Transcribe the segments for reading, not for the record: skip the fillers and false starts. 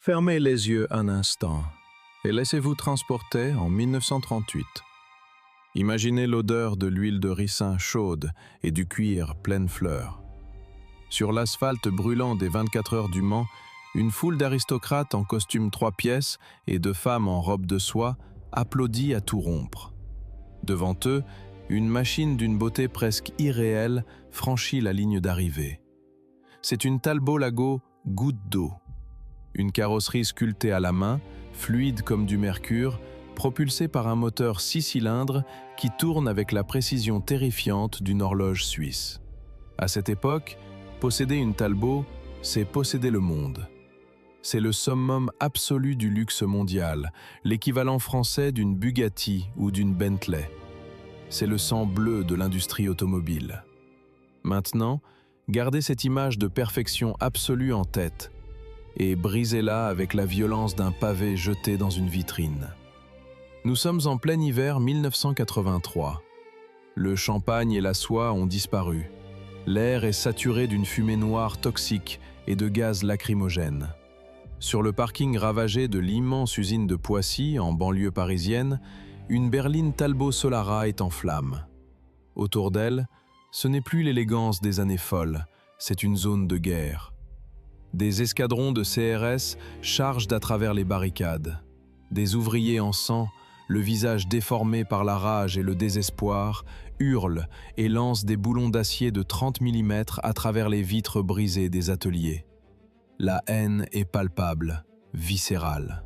Fermez les yeux un instant et laissez-vous transporter en 1938. Imaginez l'odeur de l'huile de ricin chaude et du cuir pleine fleur. Sur l'asphalte brûlant des 24 heures du Mans, une foule d'aristocrates en costume 3 pièces et de femmes en robe de soie applaudit à tout rompre. Devant eux, une machine d'une beauté presque irréelle franchit la ligne d'arrivée. C'est une Talbot Lago goutte d'eau. Une carrosserie sculptée à la main, fluide comme du mercure, propulsée par un moteur 6 cylindres qui tourne avec la précision terrifiante d'une horloge suisse. À cette époque, posséder une Talbot, c'est posséder le monde. C'est le summum absolu du luxe mondial, l'équivalent français d'une Bugatti ou d'une Bentley. C'est le sang bleu de l'industrie automobile. Maintenant, gardez cette image de perfection absolue en tête et brisez-la avec la violence d'un pavé jeté dans une vitrine. Nous sommes en plein hiver 1983. Le champagne et la soie ont disparu. L'air est saturé d'une fumée noire toxique et de gaz lacrymogènes. Sur le parking ravagé de l'immense usine de Poissy, en banlieue parisienne, une berline Talbot Solara est en flammes. Autour d'elle, ce n'est plus l'élégance des années folles, c'est une zone de guerre. Des escadrons de CRS chargent à travers les barricades. Des ouvriers en sang, le visage déformé par la rage et le désespoir, hurlent et lancent des boulons d'acier de 30 mm à travers les vitres brisées des ateliers. La haine est palpable, viscérale.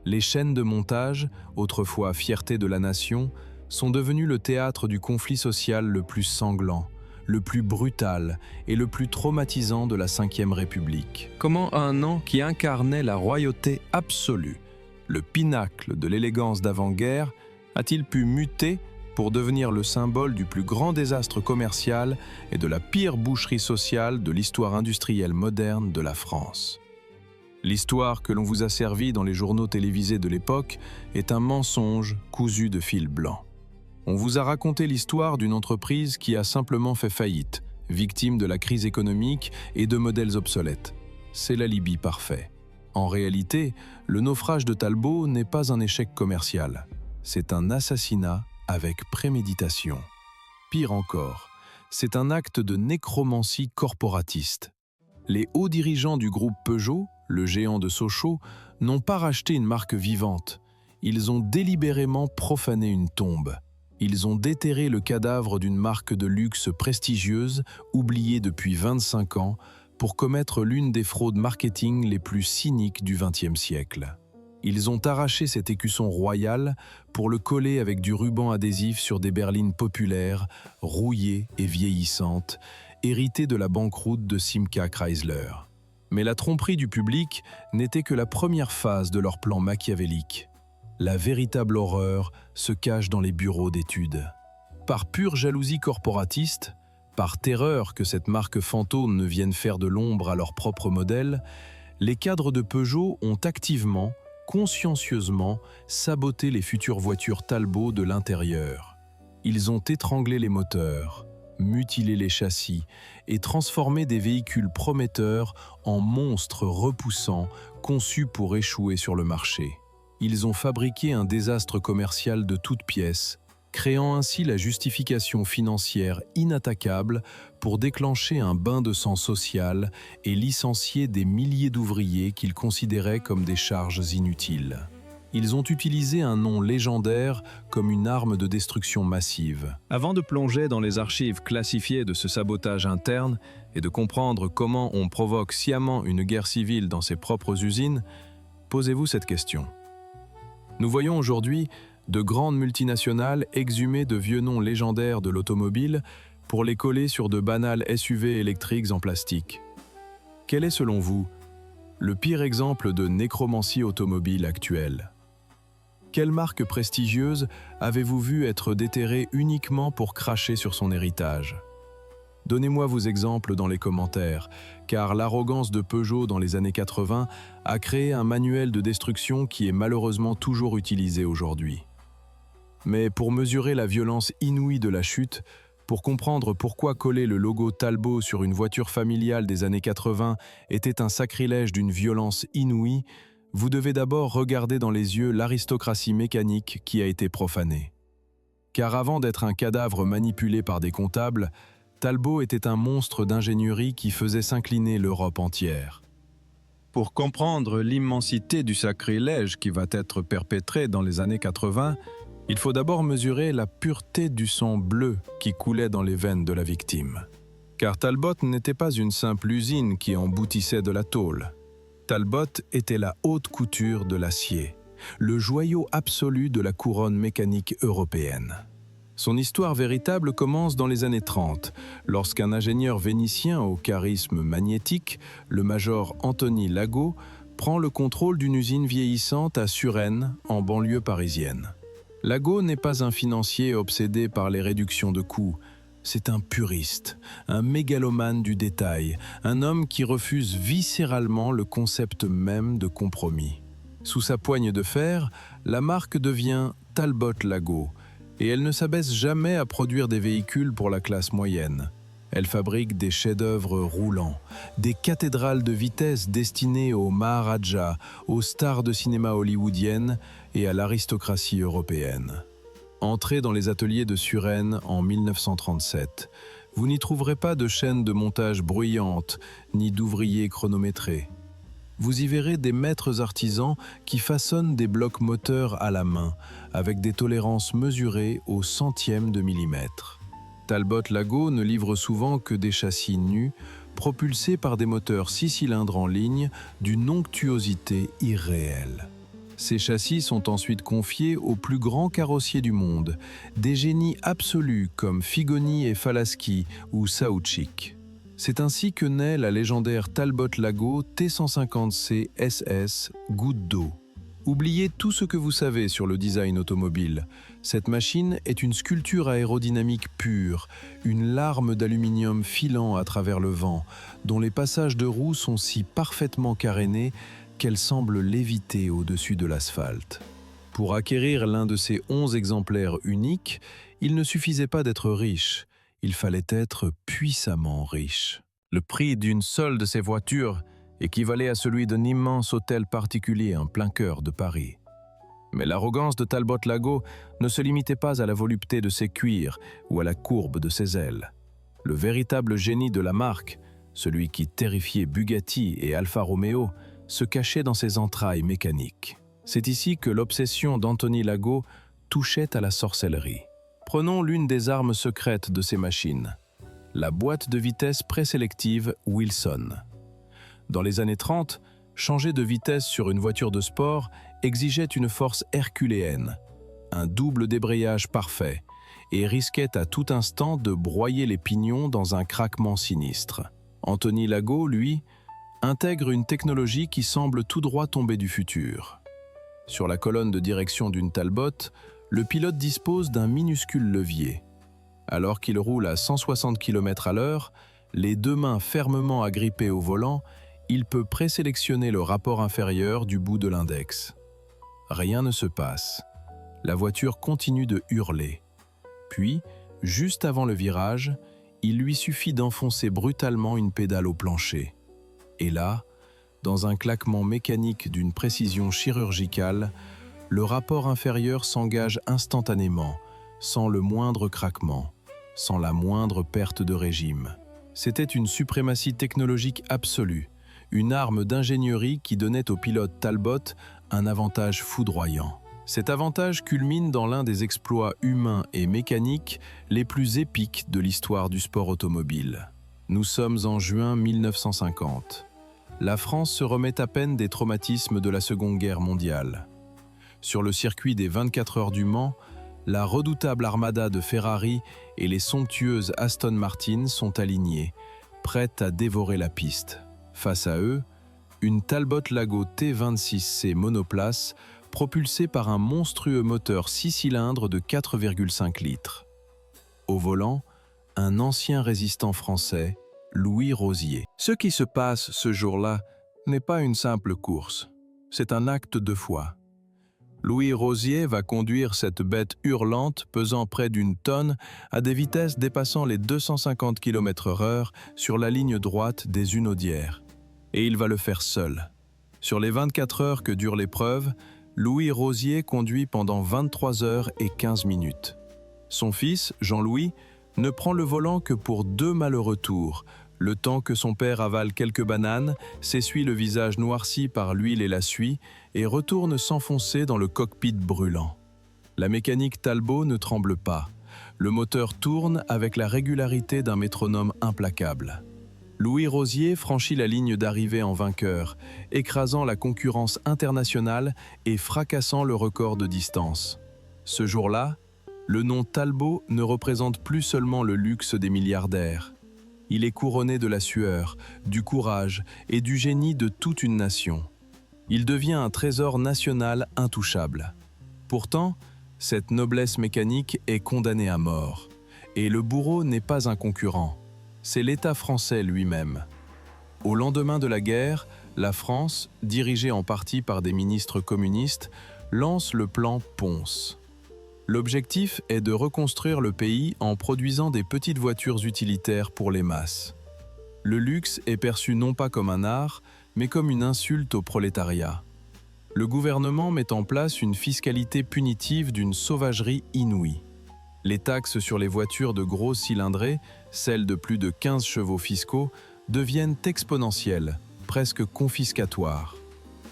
Les chaînes de montage, autrefois fierté de la nation, sont devenues le théâtre du conflit social le plus sanglant, le plus brutal et le plus traumatisant de la Ve République. Comment un nom qui incarnait la royauté absolue, le pinacle de l'élégance d'avant-guerre, a-t-il pu muter pour devenir le symbole du plus grand désastre commercial et de la pire boucherie sociale de l'histoire industrielle moderne de la France? L'histoire que l'on vous a servie dans les journaux télévisés de l'époque est un mensonge cousu de fil blanc. On vous a raconté l'histoire d'une entreprise qui a simplement fait faillite, victime de la crise économique et de modèles obsolètes. C'est l'alibi parfait. En réalité, le naufrage de Talbot n'est pas un échec commercial. C'est un assassinat avec préméditation. Pire encore, c'est un acte de nécromancie corporatiste. Les hauts dirigeants du groupe Peugeot, le géant de Sochaux, n'ont pas racheté une marque vivante. Ils ont délibérément profané une tombe. Ils ont déterré le cadavre d'une marque de luxe prestigieuse, oubliée depuis 25 ans, pour commettre l'une des fraudes marketing les plus cyniques du XXe siècle. Ils ont arraché cet écusson royal pour le coller avec du ruban adhésif sur des berlines populaires, rouillées et vieillissantes, héritées de la banqueroute de Simca Chrysler. Mais la tromperie du public n'était que la première phase de leur plan machiavélique. La véritable horreur se cache dans les bureaux d'études. Par pure jalousie corporatiste, par terreur que cette marque fantôme ne vienne faire de l'ombre à leur propre modèle, les cadres de Peugeot ont activement, consciencieusement, saboté les futures voitures Talbot de l'intérieur. Ils ont étranglé les moteurs, mutilé les châssis et transformé des véhicules prometteurs en monstres repoussants conçus pour échouer sur le marché. Ils ont fabriqué un désastre commercial de toutes pièces, créant ainsi la justification financière inattaquable pour déclencher un bain de sang social et licencier des milliers d'ouvriers qu'ils considéraient comme des charges inutiles. Ils ont utilisé un nom légendaire comme une arme de destruction massive. Avant de plonger dans les archives classifiées de ce sabotage interne et de comprendre comment on provoque sciemment une guerre civile dans ses propres usines, posez-vous cette question. Nous voyons aujourd'hui de grandes multinationales exhumer de vieux noms légendaires de l'automobile pour les coller sur de banals SUV électriques en plastique. Quel est selon vous le pire exemple de nécromancie automobile actuelle? Quelle marque prestigieuse avez-vous vu être déterrée uniquement pour cracher sur son héritage? Donnez-moi vos exemples dans les commentaires, car l'arrogance de Peugeot dans les années 80 a créé un manuel de destruction qui est malheureusement toujours utilisé aujourd'hui. Mais pour mesurer la violence inouïe de la chute, Pour comprendre pourquoi coller le logo Talbot sur une voiture familiale des années 80 était un sacrilège d'une violence inouïe, vous devez d'abord regarder dans les yeux l'aristocratie mécanique qui a été profanée. Car avant d'être un cadavre manipulé par des comptables, Talbot était un monstre d'ingénierie qui faisait s'incliner l'Europe entière. Pour comprendre l'immensité du sacrilège qui va être perpétré dans les années 80, il faut d'abord mesurer la pureté du sang bleu qui coulait dans les veines de la victime. Car Talbot n'était pas une simple usine qui emboutissait de la tôle. Talbot était la haute couture de l'acier, le joyau absolu de la couronne mécanique européenne. Son histoire véritable commence dans les années 30, lorsqu'un ingénieur vénitien au charisme magnétique, le major Anthony Lago, prend le contrôle d'une usine vieillissante à Suresnes, en banlieue parisienne. Lago n'est pas un financier obsédé par les réductions de coûts, c'est un puriste, un mégalomane du détail, un homme qui refuse viscéralement le concept même de compromis. Sous sa poigne de fer, la marque devient Talbot Lago, et elle ne s'abaisse jamais à produire des véhicules pour la classe moyenne. Elle fabrique des chefs-d'œuvre roulants, des cathédrales de vitesse destinées aux Maharajas, aux stars de cinéma hollywoodiennes et à l'aristocratie européenne. Entrez dans les ateliers de Suresnes en 1937. Vous n'y trouverez pas de chaînes de montage bruyantes, ni d'ouvriers chronométrés. Vous y verrez des maîtres artisans qui façonnent des blocs moteurs à la main, avec des tolérances mesurées au centième de millimètre. Talbot Lago ne livre souvent que des châssis nus, propulsés par des moteurs 6 cylindres en ligne d'une onctuosité irréelle. Ces châssis sont ensuite confiés aux plus grands carrossiers du monde, des génies absolus comme Figoni et Falaschi ou Saoutchik. C'est ainsi que naît la légendaire Talbot Lago T150C SS Goutte d'eau. Oubliez tout ce que vous savez sur le design automobile. Cette machine est une sculpture aérodynamique pure, une larme d'aluminium filant à travers le vent, dont les passages de roues sont si parfaitement carénés qu'elle semble léviter au-dessus de l'asphalte. Pour acquérir l'un de ces 11 exemplaires uniques, il ne suffisait pas d'être riche. Il fallait être puissamment riche. Le prix d'une seule de ces voitures équivalait à celui d'un immense hôtel particulier en plein cœur de Paris. Mais l'arrogance de Talbot Lago ne se limitait pas à la volupté de ses cuirs ou à la courbe de ses ailes. Le véritable génie de la marque, celui qui terrifiait Bugatti et Alfa Romeo, se cachait dans ses entrailles mécaniques. C'est ici que l'obsession d'Anthony Lago touchait à la sorcellerie. Prenons l'une des armes secrètes de ces machines, la boîte de vitesse présélective Wilson. Dans les années 30, changer de vitesse sur une voiture de sport exigeait une force herculéenne, un double débrayage parfait, et risquait à tout instant de broyer les pignons dans un craquement sinistre. Anthony Lago, lui, intègre une technologie qui semble tout droit tomber du futur. Sur la colonne de direction d'une Talbot, le pilote dispose d'un minuscule levier. Alors qu'il roule à 160 km/h, les deux mains fermement agrippées au volant, il peut présélectionner le rapport inférieur du bout de l'index. Rien ne se passe. La voiture continue de hurler. Puis, juste avant le virage, il lui suffit d'enfoncer brutalement une pédale au plancher. Et là, dans un claquement mécanique d'une précision chirurgicale, le rapport inférieur s'engage instantanément, sans le moindre craquement, sans la moindre perte de régime. C'était une suprématie technologique absolue, une arme d'ingénierie qui donnait au pilote Talbot un avantage foudroyant. Cet avantage culmine dans l'un des exploits humains et mécaniques les plus épiques de l'histoire du sport automobile. Nous sommes en juin 1950. La France se remet à peine des traumatismes de la Seconde Guerre mondiale. Sur le circuit des 24 heures du Mans, la redoutable armada de Ferrari et les somptueuses Aston Martin sont alignées, prêtes à dévorer la piste. Face à eux, une Talbot Lago T26C monoplace propulsée par un monstrueux moteur 6 cylindres de 4,5 litres. Au volant, un ancien résistant français, Louis Rosier. Ce qui se passe ce jour-là n'est pas une simple course, c'est un acte de foi. Louis Rosier va conduire cette bête hurlante pesant près d'une tonne à des vitesses dépassant les 250 km/h sur la ligne droite des Hunaudières. Et il va le faire seul. Sur les 24 heures que dure l'épreuve, Louis Rosier conduit pendant 23 heures et 15 minutes. Son fils, Jean-Louis, ne prend le volant que pour 2 malheureux tours, le temps que son père avale quelques bananes, s'essuie le visage noirci par l'huile et la suie et retourne s'enfoncer dans le cockpit brûlant. La mécanique Talbot ne tremble pas. Le moteur tourne avec la régularité d'un métronome implacable. Louis Rosier franchit la ligne d'arrivée en vainqueur, écrasant la concurrence internationale et fracassant le record de distance. Ce jour-là, le nom Talbot ne représente plus seulement le luxe des milliardaires. Il est couronné de la sueur, du courage et du génie de toute une nation. Il devient un trésor national intouchable. Pourtant, cette noblesse mécanique est condamnée à mort. Et le bourreau n'est pas un concurrent, c'est l'État français lui-même. Au lendemain de la guerre, la France, dirigée en partie par des ministres communistes, lance le plan Ponce. L'objectif est de reconstruire le pays en produisant des petites voitures utilitaires pour les masses. Le luxe est perçu non pas comme un art, mais comme une insulte au prolétariat. Le gouvernement met en place une fiscalité punitive d'une sauvagerie inouïe. Les taxes sur les voitures de gros cylindrés, celles de plus de 15 chevaux fiscaux, deviennent exponentielles, presque confiscatoires.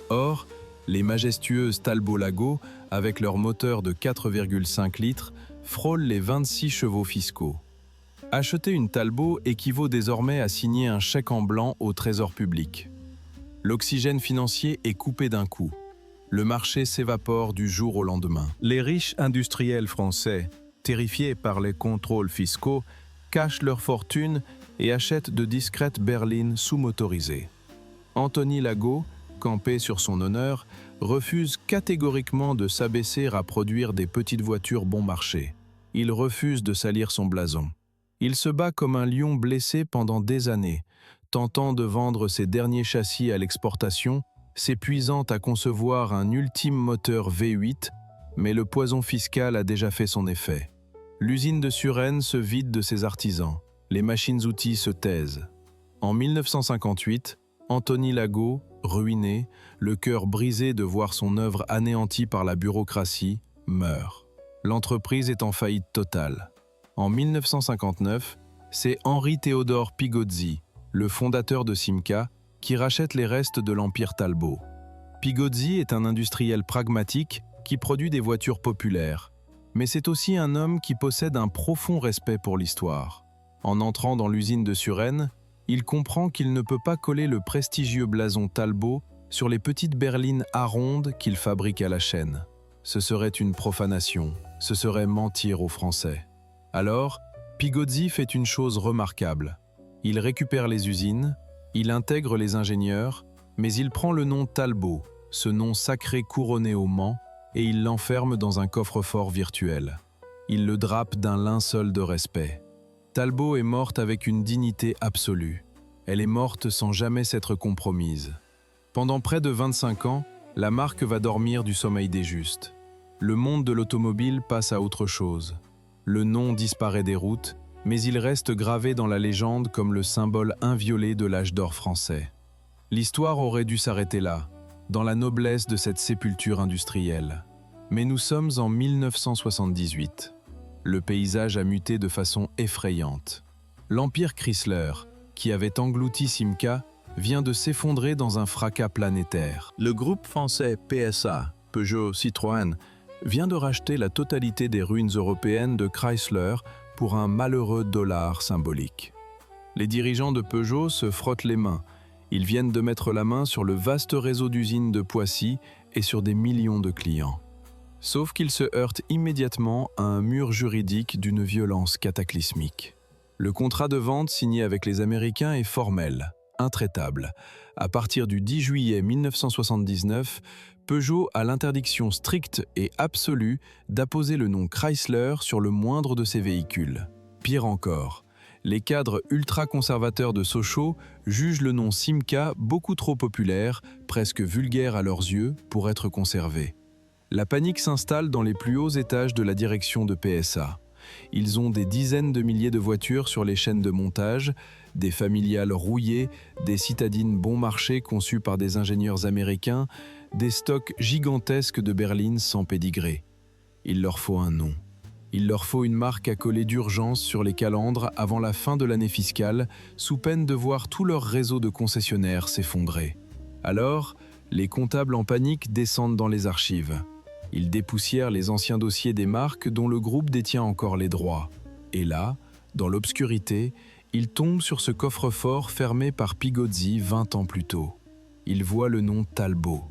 Or, les majestueuses Talbot-Lago, avec leur moteur de 4,5 litres, frôlent les 26 chevaux fiscaux. Acheter une Talbot équivaut désormais à signer un chèque en blanc au trésor public. L'oxygène financier est coupé d'un coup. Le marché s'évapore du jour au lendemain. Les riches industriels français, terrifiés par les contrôles fiscaux, cachent leur fortune et achètent de discrètes berlines sous-motorisées. Anthony Lago, campé sur son honneur, refuse catégoriquement de s'abaisser à produire des petites voitures bon marché. Il refuse de salir son blason. Il se bat comme un lion blessé pendant des années, tentant de vendre ses derniers châssis à l'exportation, s'épuisant à concevoir un ultime moteur V8, mais le poison fiscal a déjà fait son effet. L'usine de Suresnes se vide de ses artisans. Les machines-outils se taisent. En 1958, Anthony Lago, ruiné, le cœur brisé de voir son œuvre anéantie par la bureaucratie, meurt. L'entreprise est en faillite totale. En 1959, c'est Henri Théodore Pigozzi, le fondateur de Simca, qui rachète les restes de l'empire Talbot. Pigozzi est un industriel pragmatique qui produit des voitures populaires, mais c'est aussi un homme qui possède un profond respect pour l'histoire. En entrant dans l'usine de Suresnes, il comprend qu'il ne peut pas coller le prestigieux blason Talbot sur les petites berlines arondes qu'il fabrique à la chaîne. Ce serait une profanation, ce serait mentir aux Français. Alors, Pigozzi fait une chose remarquable. Il récupère les usines, il intègre les ingénieurs, mais il prend le nom Talbot, ce nom sacré couronné au Mans, et il l'enferme dans un coffre-fort virtuel. Il le drape d'un linceul de respect. Talbot est morte avec une dignité absolue. Elle est morte sans jamais s'être compromise. Pendant près de 25 ans, la marque va dormir du sommeil des justes. Le monde de l'automobile passe à autre chose. Le nom disparaît des routes, mais il reste gravé dans la légende comme le symbole inviolé de l'âge d'or français. L'histoire aurait dû s'arrêter là, dans la noblesse de cette sépulture industrielle. Mais nous sommes en 1978. Le paysage a muté de façon effrayante. L'empire Chrysler, qui avait englouti Simca, vient de s'effondrer dans un fracas planétaire. Le groupe français PSA, Peugeot Citroën, vient de racheter la totalité des ruines européennes de Chrysler pour un malheureux dollar symbolique. Les dirigeants de Peugeot se frottent les mains. Ils viennent de mettre la main sur le vaste réseau d'usines de Poissy et sur des millions de clients. Sauf qu'ils se heurtent immédiatement à un mur juridique d'une violence cataclysmique. Le contrat de vente signé avec les Américains est formel, intraitable. À partir du 10 juillet 1979, Peugeot a l'interdiction stricte et absolue d'apposer le nom Chrysler sur le moindre de ses véhicules. Pire encore, les cadres ultra-conservateurs de Sochaux jugent le nom Simca beaucoup trop populaire, presque vulgaire à leurs yeux, pour être conservé. La panique s'installe dans les plus hauts étages de la direction de PSA. Ils ont des dizaines de milliers de voitures sur les chaînes de montage, des familiales rouillées, des citadines bon marché conçues par des ingénieurs américains, des stocks gigantesques de berlines sans pédigré. Il leur faut un nom. Il leur faut une marque à coller d'urgence sur les calandres avant la fin de l'année fiscale, sous peine de voir tout leur réseau de concessionnaires s'effondrer. Alors, les comptables en panique descendent dans les archives. Ils dépoussièrent les anciens dossiers des marques dont le groupe détient encore les droits. Et là, dans l'obscurité, ils tombent sur ce coffre-fort fermé par Pigozzi 20 ans plus tôt. Ils voient le nom Talbot.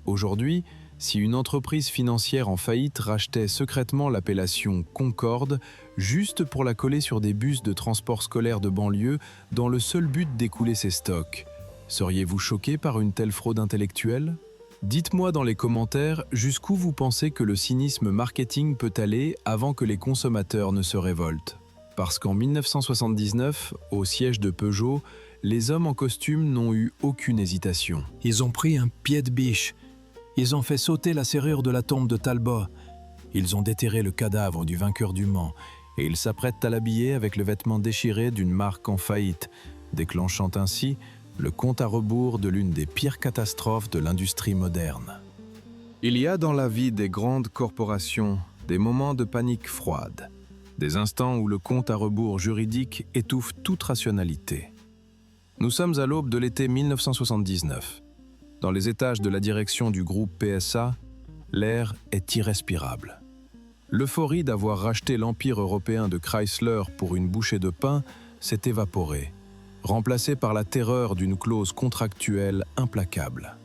Aujourd'hui, si une entreprise financière en faillite rachetait secrètement l'appellation Concorde, juste pour la coller sur des bus de transport scolaire de banlieue dans le seul but d'écouler ses stocks, seriez-vous choqué par une telle fraude intellectuelle ? Dites-moi dans les commentaires jusqu'où vous pensez que le cynisme marketing peut aller avant que les consommateurs ne se révoltent. Parce qu'en 1979, au siège de Peugeot, les hommes en costume n'ont eu aucune hésitation. Ils ont pris un pied de biche. Ils ont fait sauter la serrure de la tombe de Talbot. Ils ont déterré le cadavre du vainqueur du Mans et ils s'apprêtent à l'habiller avec le vêtement déchiré d'une marque en faillite, déclenchant ainsi le compte à rebours de l'une des pires catastrophes de l'industrie moderne. Il y a dans la vie des grandes corporations des moments de panique froide, des instants où le compte à rebours juridique étouffe toute rationalité. Nous sommes à l'aube de l'été 1979. Dans les étages de la direction du groupe PSA, l'air est irrespirable. L'euphorie d'avoir racheté l'empire européen de Chrysler pour une bouchée de pain s'est évaporée, remplacée par la terreur d'une clause contractuelle implacable.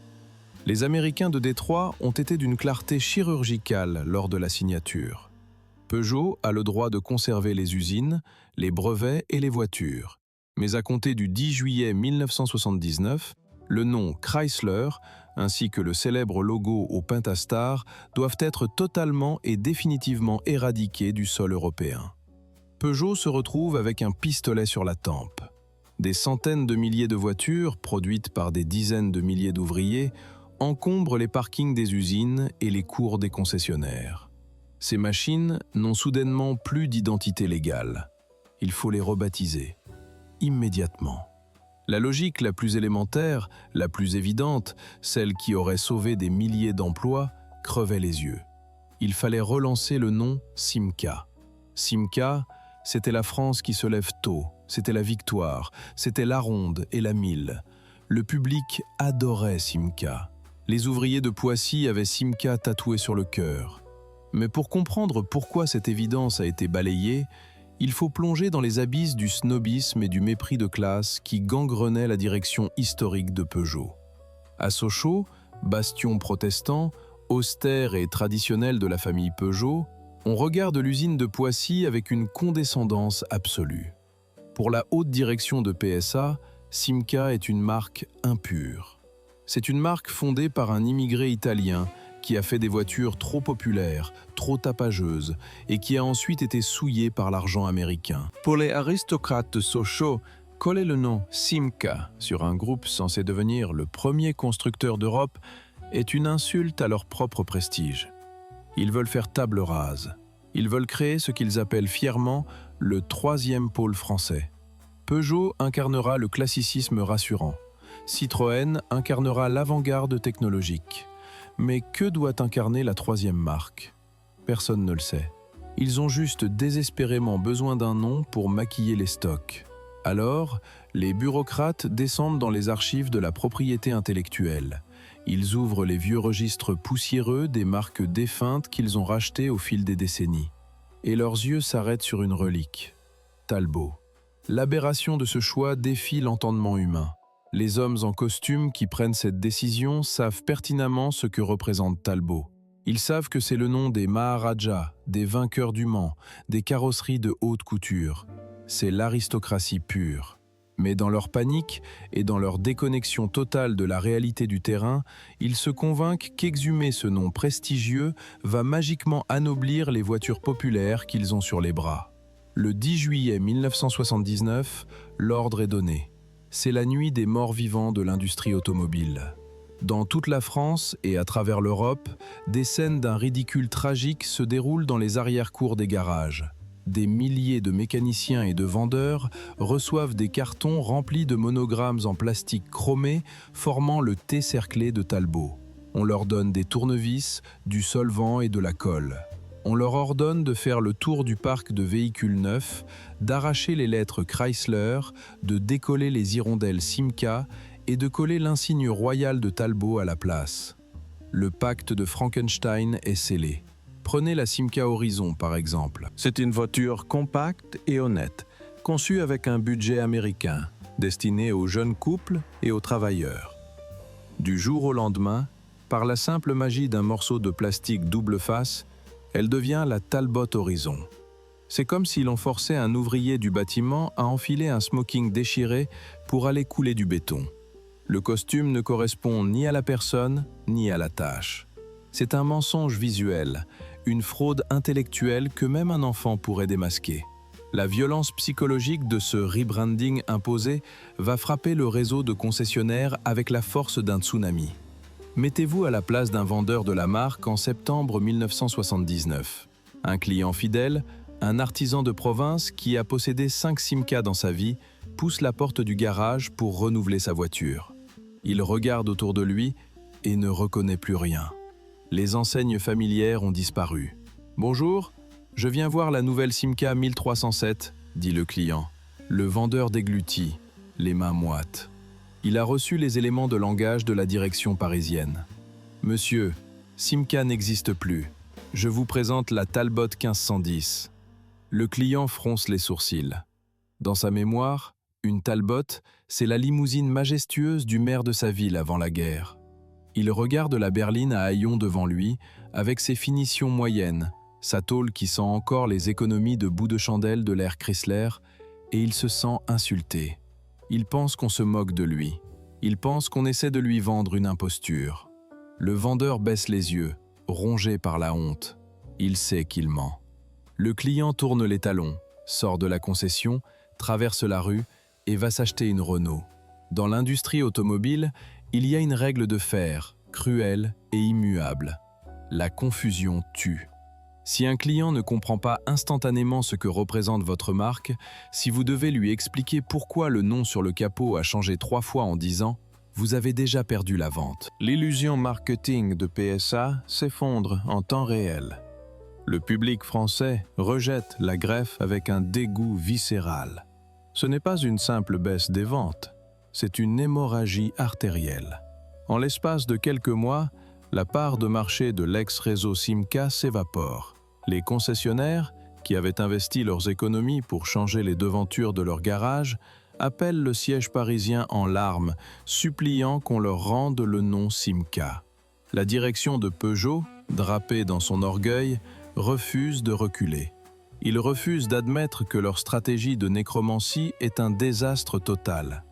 Les Américains de Détroit ont été d'une clarté chirurgicale lors de la signature. Peugeot a le droit de conserver les usines, les brevets et les voitures. Mais à compter du 10 juillet 1979, le nom Chrysler, ainsi que le célèbre logo au Pentastar, doivent être totalement et définitivement éradiqués du sol européen. Peugeot se retrouve avec un pistolet sur la tempe. Des centaines de milliers de voitures, produites par des dizaines de milliers d'ouvriers, encombrent les parkings des usines et les cours des concessionnaires. Ces machines n'ont soudainement plus d'identité légale. Il faut les rebaptiser. Immédiatement. La logique la plus élémentaire, la plus évidente, celle qui aurait sauvé des milliers d'emplois, crevait les yeux. Il fallait relancer le nom Simca. Simca, c'était la France qui se lève tôt, c'était la victoire, c'était la ronde et la mille. Le public adorait Simca. Les ouvriers de Poissy avaient Simca tatoué sur le cœur. Mais pour comprendre pourquoi cette évidence a été balayée, il faut plonger dans les abysses du snobisme et du mépris de classe qui gangrenaient la direction historique de Peugeot. À Sochaux, bastion protestant, austère et traditionnel de la famille Peugeot, on regarde l'usine de Poissy avec une condescendance absolue. Pour la haute direction de PSA, Simca est une marque impure. C'est une marque fondée par un immigré italien qui a fait des voitures trop populaires, trop tapageuses, et qui a ensuite été souillée par l'argent américain. Pour les aristocrates de Sochaux, coller le nom Simca sur un groupe censé devenir le premier constructeur d'Europe est une insulte à leur propre prestige. Ils veulent faire table rase. Ils veulent créer ce qu'ils appellent fièrement le troisième pôle français. Peugeot incarnera le classicisme rassurant. Citroën incarnera l'avant-garde technologique. Mais que doit incarner la troisième marque ? Personne ne le sait. Ils ont juste désespérément besoin d'un nom pour maquiller les stocks. Alors, les bureaucrates descendent dans les archives de la propriété intellectuelle. Ils ouvrent les vieux registres poussiéreux des marques défuntes qu'ils ont rachetées au fil des décennies. Et leurs yeux s'arrêtent sur une relique. Talbot. L'aberration de ce choix défie l'entendement humain. Les hommes en costume qui prennent cette décision savent pertinemment ce que représente Talbot. Ils savent que c'est le nom des Maharajas, des vainqueurs du Mans, des carrosseries de haute couture. C'est l'aristocratie pure. Mais dans leur panique et dans leur déconnexion totale de la réalité du terrain, ils se convainquent qu'exhumer ce nom prestigieux va magiquement anoblir les voitures populaires qu'ils ont sur les bras. Le 10 juillet 1979, l'ordre est donné. C'est la nuit des morts vivants de l'industrie automobile. Dans toute la France et à travers l'Europe, des scènes d'un ridicule tragique se déroulent dans les arrière-cours des garages. Des milliers de mécaniciens et de vendeurs reçoivent des cartons remplis de monogrammes en plastique chromé formant le T cerclé de Talbot. On leur donne des tournevis, du solvant et de la colle. On leur ordonne de faire le tour du parc de véhicules neufs, d'arracher les lettres Chrysler, de décoller les hirondelles Simca et de coller l'insigne royal de Talbot à la place. Le pacte de Frankenstein est scellé. Prenez la Simca Horizon par exemple. C'est une voiture compacte et honnête, conçue avec un budget américain, destinée aux jeunes couples et aux travailleurs. Du jour au lendemain, par la simple magie d'un morceau de plastique double face, elle devient la Talbot Horizon. C'est comme si l'on forçait un ouvrier du bâtiment à enfiler un smoking déchiré pour aller couler du béton. Le costume ne correspond ni à la personne, ni à la tâche. C'est un mensonge visuel, une fraude intellectuelle que même un enfant pourrait démasquer. La violence psychologique de ce rebranding imposé va frapper le réseau de concessionnaires avec la force d'un tsunami. Mettez-vous à la place d'un vendeur de la marque en septembre 1979. Un client fidèle, un artisan de province qui a possédé 5 Simca dans sa vie, pousse la porte du garage pour renouveler sa voiture. Il regarde autour de lui et ne reconnaît plus rien. Les enseignes familières ont disparu. « Bonjour, je viens voir la nouvelle Simca 1307, » dit le client. Le vendeur déglutit, les mains moites. Il a reçu les éléments de langage de la direction parisienne. « Monsieur, Simca n'existe plus. Je vous présente la Talbot 1510. » Le client fronce les sourcils. Dans sa mémoire, une Talbot, c'est la limousine majestueuse du maire de sa ville avant la guerre. Il regarde la berline à haillons devant lui, avec ses finitions moyennes, sa tôle qui sent encore les économies de bout de chandelle de l'ère Chrysler, et il se sent insulté. Il pense qu'on se moque de lui. Il pense qu'on essaie de lui vendre une imposture. Le vendeur baisse les yeux, rongé par la honte. Il sait qu'il ment. Le client tourne les talons, sort de la concession, traverse la rue et va s'acheter une Renault. Dans l'industrie automobile, il y a une règle de fer, cruelle et immuable. La confusion tue. Si un client ne comprend pas instantanément ce que représente votre marque, si vous devez lui expliquer pourquoi le nom sur le capot a changé 3 fois en 10 ans, vous avez déjà perdu la vente. L'illusion marketing de PSA s'effondre en temps réel. Le public français rejette la greffe avec un dégoût viscéral. Ce n'est pas une simple baisse des ventes, c'est une hémorragie artérielle. En l'espace de quelques mois, la part de marché de l'ex-réseau Simca s'évapore. Les concessionnaires, qui avaient investi leurs économies pour changer les devantures de leur garage, appellent le siège parisien en larmes, suppliant qu'on leur rende le nom Simca. La direction de Peugeot, drapée dans son orgueil, refuse de reculer. Ils refusent d'admettre que leur stratégie de nécromancie est un désastre total.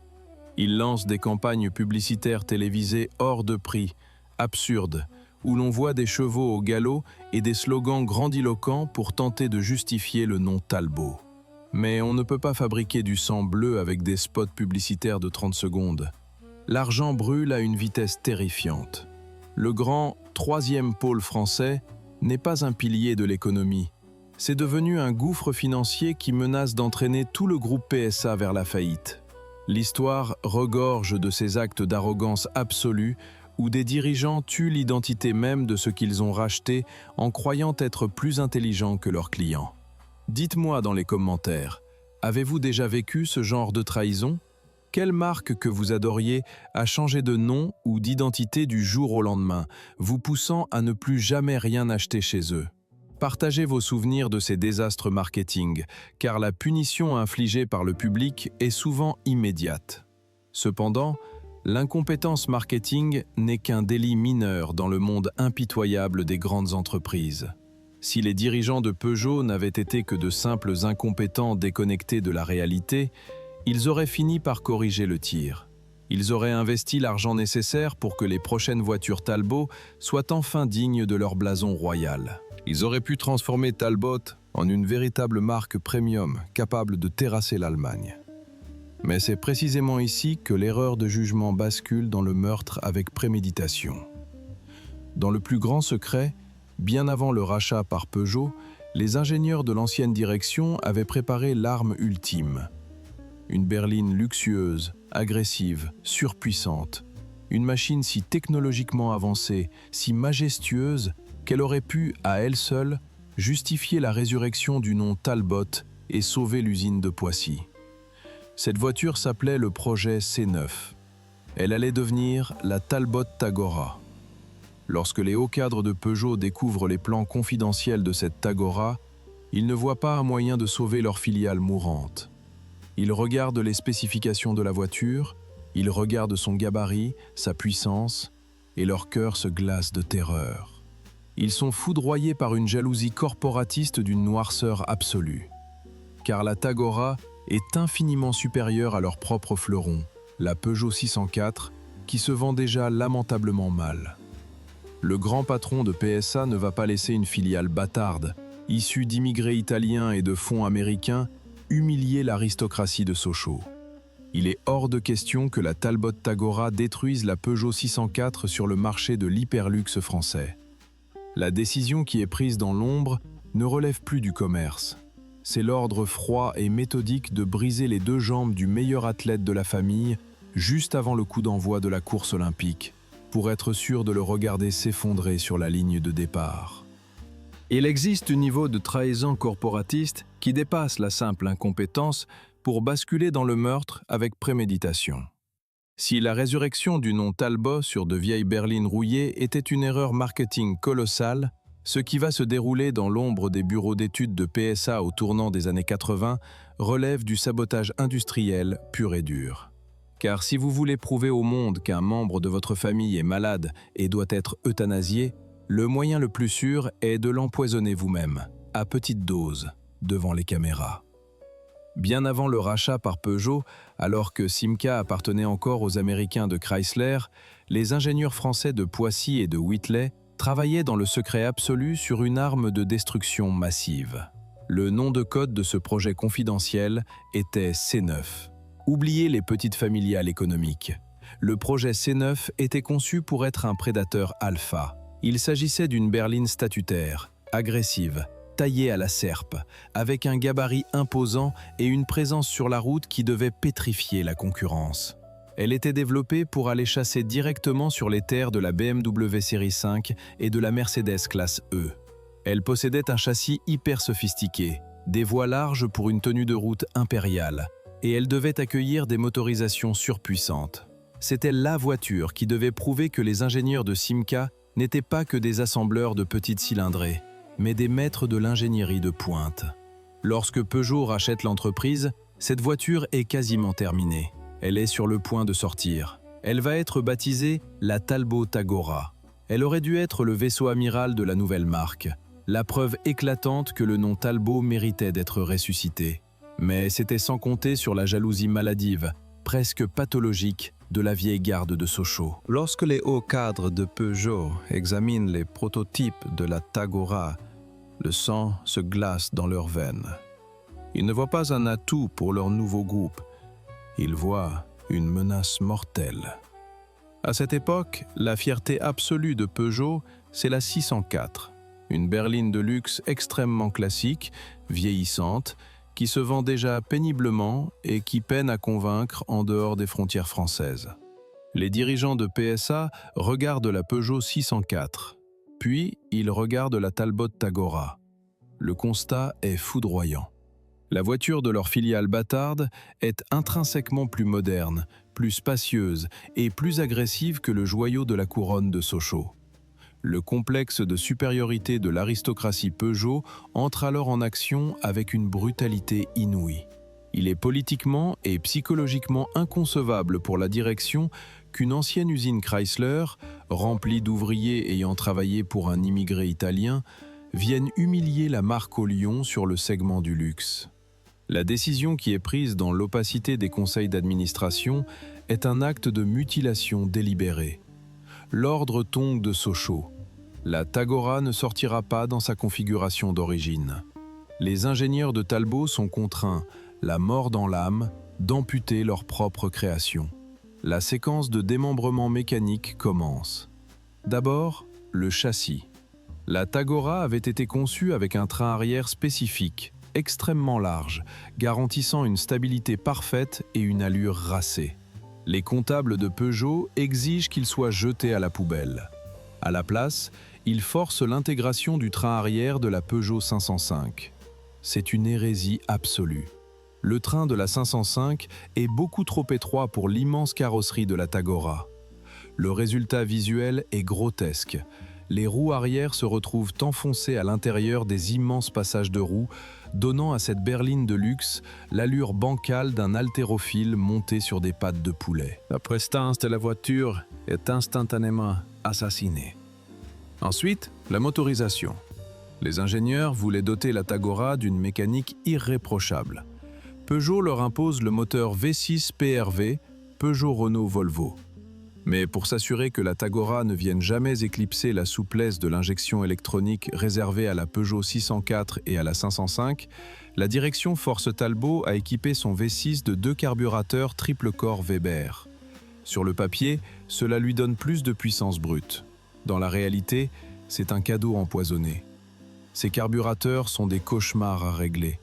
Ils lancent des campagnes publicitaires télévisées hors de prix, absurdes, où l'on voit des chevaux au galop et des slogans grandiloquents pour tenter de justifier le nom Talbot. Mais on ne peut pas fabriquer du sang bleu avec des spots publicitaires de 30 secondes. L'argent brûle à une vitesse terrifiante. Le grand troisième pôle français n'est pas un pilier de l'économie. C'est devenu un gouffre financier qui menace d'entraîner tout le groupe PSA vers la faillite. L'histoire regorge de ces actes d'arrogance absolue où des dirigeants tuent l'identité même de ce qu'ils ont racheté en croyant être plus intelligents que leurs clients. Dites-moi dans les commentaires, avez-vous déjà vécu ce genre de trahison ? Quelle marque que vous adoriez a changé de nom ou d'identité du jour au lendemain, vous poussant à ne plus jamais rien acheter chez eux ? Partagez vos souvenirs de ces désastres marketing, car la punition infligée par le public est souvent immédiate. Cependant, l'incompétence marketing n'est qu'un délit mineur dans le monde impitoyable des grandes entreprises. Si les dirigeants de Peugeot n'avaient été que de simples incompétents déconnectés de la réalité, ils auraient fini par corriger le tir. Ils auraient investi l'argent nécessaire pour que les prochaines voitures Talbot soient enfin dignes de leur blason royal. Ils auraient pu transformer Talbot en une véritable marque premium capable de terrasser l'Allemagne. Mais c'est précisément ici que l'erreur de jugement bascule dans le meurtre avec préméditation. Dans le plus grand secret, bien avant le rachat par Peugeot, les ingénieurs de l'ancienne direction avaient préparé l'arme ultime. Une berline luxueuse, agressive, surpuissante. Une machine si technologiquement avancée, si majestueuse, qu'elle aurait pu, à elle seule, justifier la résurrection du nom Talbot et sauver l'usine de Poissy. Cette voiture s'appelait le projet C9. Elle allait devenir la Talbot Tagora. Lorsque les hauts cadres de Peugeot découvrent les plans confidentiels de cette Tagora, ils ne voient pas un moyen de sauver leur filiale mourante. Ils regardent les spécifications de la voiture, ils regardent son gabarit, sa puissance, et leur cœur se glace de terreur. Ils sont foudroyés par une jalousie corporatiste d'une noirceur absolue. Car la Tagora est infiniment supérieure à leur propre fleuron, la Peugeot 604, qui se vend déjà lamentablement mal. Le grand patron de PSA ne va pas laisser une filiale bâtarde, issue d'immigrés italiens et de fonds américains, humilier l'aristocratie de Sochaux. Il est hors de question que la Talbot Tagora détruise la Peugeot 604 sur le marché de l'hyperluxe français. La décision qui est prise dans l'ombre ne relève plus du commerce. C'est l'ordre froid et méthodique de briser les deux jambes du meilleur athlète de la famille juste avant le coup d'envoi de la course olympique, pour être sûr de le regarder s'effondrer sur la ligne de départ. Il existe un niveau de trahison corporatiste qui dépasse la simple incompétence pour basculer dans le meurtre avec préméditation. Si la résurrection du nom Talbot sur de vieilles berlines rouillées était une erreur marketing colossale, ce qui va se dérouler dans l'ombre des bureaux d'études de PSA au tournant des années 80 relève du sabotage industriel pur et dur. Car si vous voulez prouver au monde qu'un membre de votre famille est malade et doit être euthanasié, le moyen le plus sûr est de l'empoisonner vous-même, à petite dose, devant les caméras. Bien avant le rachat par Peugeot, alors que Simca appartenait encore aux Américains de Chrysler, les ingénieurs français de Poissy et de Whitley travaillaient dans le secret absolu sur une arme de destruction massive. Le nom de code de ce projet confidentiel était C9. Oubliez les petites familiales économiques. Le projet C9 était conçu pour être un prédateur alpha. Il s'agissait d'une berline statutaire, agressive, taillée à la serpe, avec un gabarit imposant et une présence sur la route qui devait pétrifier la concurrence. Elle était développée pour aller chasser directement sur les terres de la BMW série 5 et de la Mercedes classe E. Elle possédait un châssis hyper sophistiqué, des voies larges pour une tenue de route impériale, et elle devait accueillir des motorisations surpuissantes. C'était la voiture qui devait prouver que les ingénieurs de Simca n'étaient pas que des assembleurs de petites cylindrées, mais des maîtres de l'ingénierie de pointe. Lorsque Peugeot rachète l'entreprise, cette voiture est quasiment terminée. Elle est sur le point de sortir. Elle va être baptisée la Talbot Tagora. Elle aurait dû être le vaisseau amiral de la nouvelle marque, la preuve éclatante que le nom Talbot méritait d'être ressuscité. Mais c'était sans compter sur la jalousie maladive, presque pathologique, de la vieille garde de Sochaux. Lorsque les hauts cadres de Peugeot examinent les prototypes de la Tagora, le sang se glace dans leurs veines. Ils ne voient pas un atout pour leur nouveau groupe, ils voient une menace mortelle. À cette époque, la fierté absolue de Peugeot, c'est la 604, une berline de luxe extrêmement classique, vieillissante, qui se vend déjà péniblement et qui peine à convaincre en dehors des frontières françaises. Les dirigeants de PSA regardent la Peugeot 604, puis ils regardent la Talbot Tagora. Le constat est foudroyant. La voiture de leur filiale bâtarde est intrinsèquement plus moderne, plus spacieuse et plus agressive que le joyau de la couronne de Sochaux. Le complexe de supériorité de l'aristocratie Peugeot entre alors en action avec une brutalité inouïe. Il est politiquement et psychologiquement inconcevable pour la direction qu'une ancienne usine Chrysler, remplie d'ouvriers ayant travaillé pour un immigré italien, vienne humilier la marque au lion sur le segment du luxe. La décision qui est prise dans l'opacité des conseils d'administration est un acte de mutilation délibérée. L'ordre tombe de Sochaux. La Tagora ne sortira pas dans sa configuration d'origine. Les ingénieurs de Talbot sont contraints, la mort dans l'âme, d'amputer leur propre création. La séquence de démembrement mécanique commence. D'abord, le châssis. La Tagora avait été conçue avec un train arrière spécifique, extrêmement large, garantissant une stabilité parfaite et une allure racée. Les comptables de Peugeot exigent qu'il soit jeté à la poubelle. À la place, ils forcent l'intégration du train arrière de la Peugeot 505. C'est une hérésie absolue. Le train de la 505 est beaucoup trop étroit pour l'immense carrosserie de la Tagora. Le résultat visuel est grotesque. Les roues arrière se retrouvent enfoncées à l'intérieur des immenses passages de roues, donnant à cette berline de luxe l'allure bancale d'un haltérophile monté sur des pattes de poulet. La prestance de la voiture est instantanément assassinée. Ensuite, la motorisation. Les ingénieurs voulaient doter la Tagora d'une mécanique irréprochable. Peugeot leur impose le moteur V6 PRV, Peugeot-Renault-Volvo. Mais pour s'assurer que la Tagora ne vienne jamais éclipser la souplesse de l'injection électronique réservée à la Peugeot 604 et à la 505, la direction force Talbot à équiper son V6 de 2 carburateurs triple corps Weber. Sur le papier, cela lui donne plus de puissance brute. Dans la réalité, c'est un cadeau empoisonné. Ces carburateurs sont des cauchemars à régler.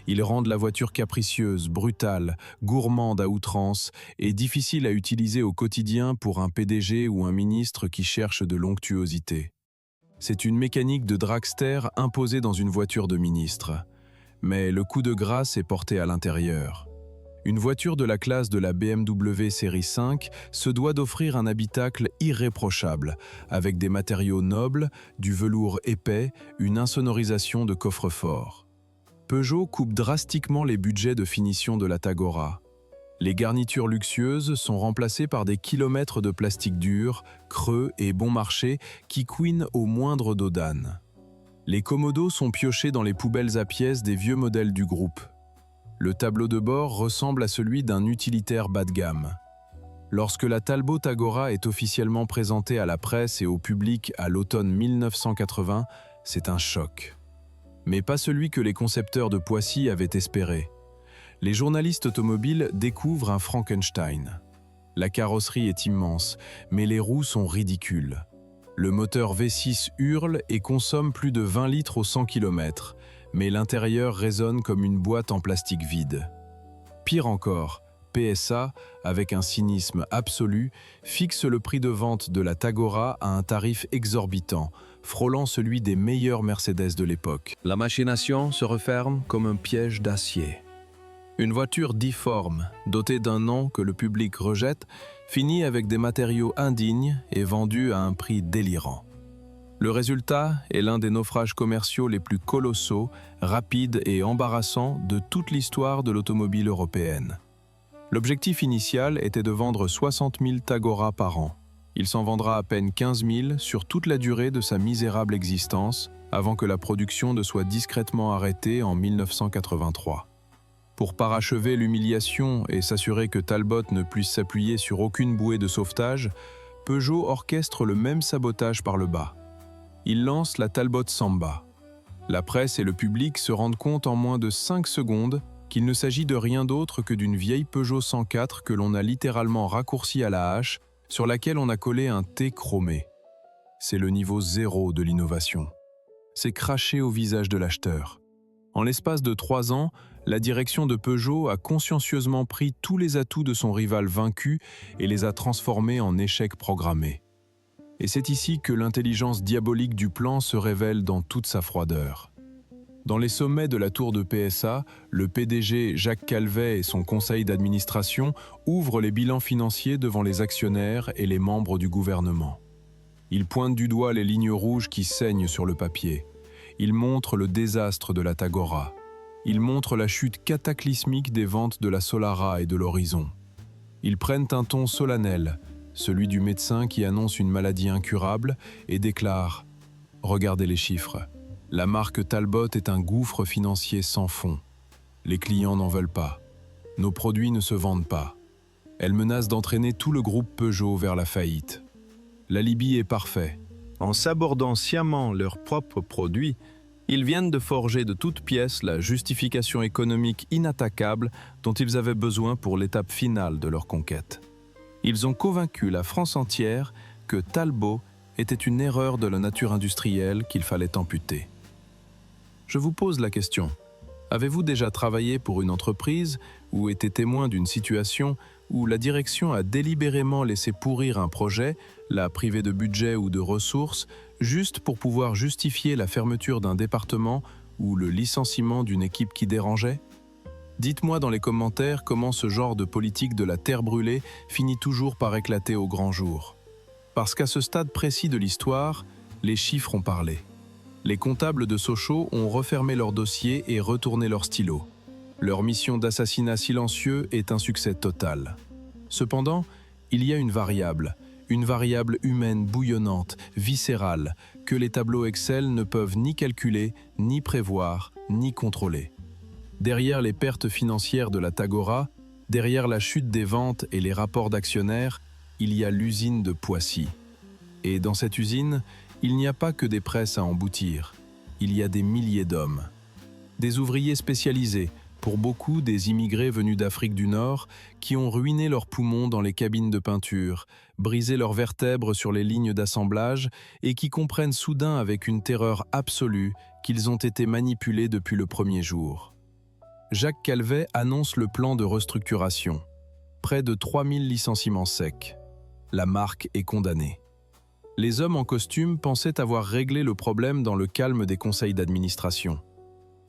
Ils rendent la voiture capricieuse, brutale, gourmande à outrance et difficile à utiliser au quotidien pour un PDG ou un ministre qui cherche de l'onctuosité. C'est une mécanique de dragster imposée dans une voiture de ministre. Mais le coup de grâce est porté à l'intérieur. Une voiture de la classe de la BMW série 5 se doit d'offrir un habitacle irréprochable, avec des matériaux nobles, du velours épais, une insonorisation de coffre-fort. Peugeot coupe drastiquement les budgets de finition de la Tagora. Les garnitures luxueuses sont remplacées par des kilomètres de plastique dur, creux et bon marché qui couinent au moindre dos d'âne. Les commodos sont piochés dans les poubelles à pièces des vieux modèles du groupe. Le tableau de bord ressemble à celui d'un utilitaire bas de gamme. Lorsque la Talbot Tagora est officiellement présentée à la presse et au public à l'automne 1980, c'est un choc. Mais pas celui que les concepteurs de Poissy avaient espéré. Les journalistes automobiles découvrent un Frankenstein. La carrosserie est immense, mais les roues sont ridicules. Le moteur V6 hurle et consomme plus de 20 litres au 100 km, mais l'intérieur résonne comme une boîte en plastique vide. Pire encore, PSA, avec un cynisme absolu, fixe le prix de vente de la Tagora à un tarif exorbitant, frôlant celui des meilleurs Mercedes de l'époque. La machination se referme comme un piège d'acier. Une voiture difforme, dotée d'un nom que le public rejette, finit avec des matériaux indignes et vendue à un prix délirant. Le résultat est l'un des naufrages commerciaux les plus colossaux, rapides et embarrassants de toute l'histoire de l'automobile européenne. L'objectif initial était de vendre 60 000 Tagora par an. Il s'en vendra à peine 15 000 sur toute la durée de sa misérable existence, avant que la production ne soit discrètement arrêtée en 1983. Pour parachever l'humiliation et s'assurer que Talbot ne puisse s'appuyer sur aucune bouée de sauvetage, Peugeot orchestre le même sabotage par le bas. Il lance la Talbot Samba. La presse et le public se rendent compte en moins de 5 secondes qu'il ne s'agit de rien d'autre que d'une vieille Peugeot 104 que l'on a littéralement raccourcie à la hache, sur laquelle on a collé un T chromé. C'est le niveau 0 de l'innovation. C'est craché au visage de l'acheteur. En l'espace de 3 ans, la direction de Peugeot a consciencieusement pris tous les atouts de son rival vaincu et les a transformés en échecs programmés. Et c'est ici que l'intelligence diabolique du plan se révèle dans toute sa froideur. Dans les sommets de la tour de PSA, le PDG Jacques Calvet et son conseil d'administration ouvrent les bilans financiers devant les actionnaires et les membres du gouvernement. Ils pointent du doigt les lignes rouges qui saignent sur le papier. Ils montrent le désastre de la Tagora. Ils montrent la chute cataclysmique des ventes de la Solara et de l'Horizon. Ils prennent un ton solennel, celui du médecin qui annonce une maladie incurable et déclare « Regardez les chiffres ». La marque Talbot est un gouffre financier sans fond. Les clients n'en veulent pas. Nos produits ne se vendent pas. Elle menace d'entraîner tout le groupe Peugeot vers la faillite. L'alibi est parfait. En sabordant sciemment leurs propres produits, Ils viennent de forger de toutes pièces la justification économique inattaquable dont ils avaient besoin pour l'étape finale de leur conquête. Ils ont convaincu la France entière que Talbot était une erreur de la nature industrielle qu'il fallait amputer. Je vous pose la question. Avez-vous déjà travaillé pour une entreprise ou été témoin d'une situation où la direction a délibérément laissé pourrir un projet, l'a privé de budget ou de ressources, juste pour pouvoir justifier la fermeture d'un département ou le licenciement d'une équipe qui dérangeait? Dites-moi dans les commentaires comment ce genre de politique de la terre brûlée finit toujours par éclater au grand jour. Parce qu'à ce stade précis de l'histoire, les chiffres ont parlé. Les comptables de Sochaux ont refermé leur dossier et retourné leur stylo. Leur mission d'assassinat silencieux est un succès total. Cependant, il y a une variable humaine bouillonnante, viscérale, que les tableaux Excel ne peuvent ni calculer, ni prévoir, ni contrôler. Derrière les pertes financières de la Tagora, derrière la chute des ventes et les rapports d'actionnaires, il y a l'usine de Poissy. Et dans cette usine, il n'y a pas que des presses à emboutir, il y a des milliers d'hommes. Des ouvriers spécialisés, pour beaucoup des immigrés venus d'Afrique du Nord, qui ont ruiné leurs poumons dans les cabines de peinture, brisé leurs vertèbres sur les lignes d'assemblage et qui comprennent soudain avec une terreur absolue qu'ils ont été manipulés depuis le premier jour. Jacques Calvet annonce le plan de restructuration. Près de 3000 licenciements secs. La marque est condamnée. Les hommes en costume pensaient avoir réglé le problème dans le calme des conseils d'administration.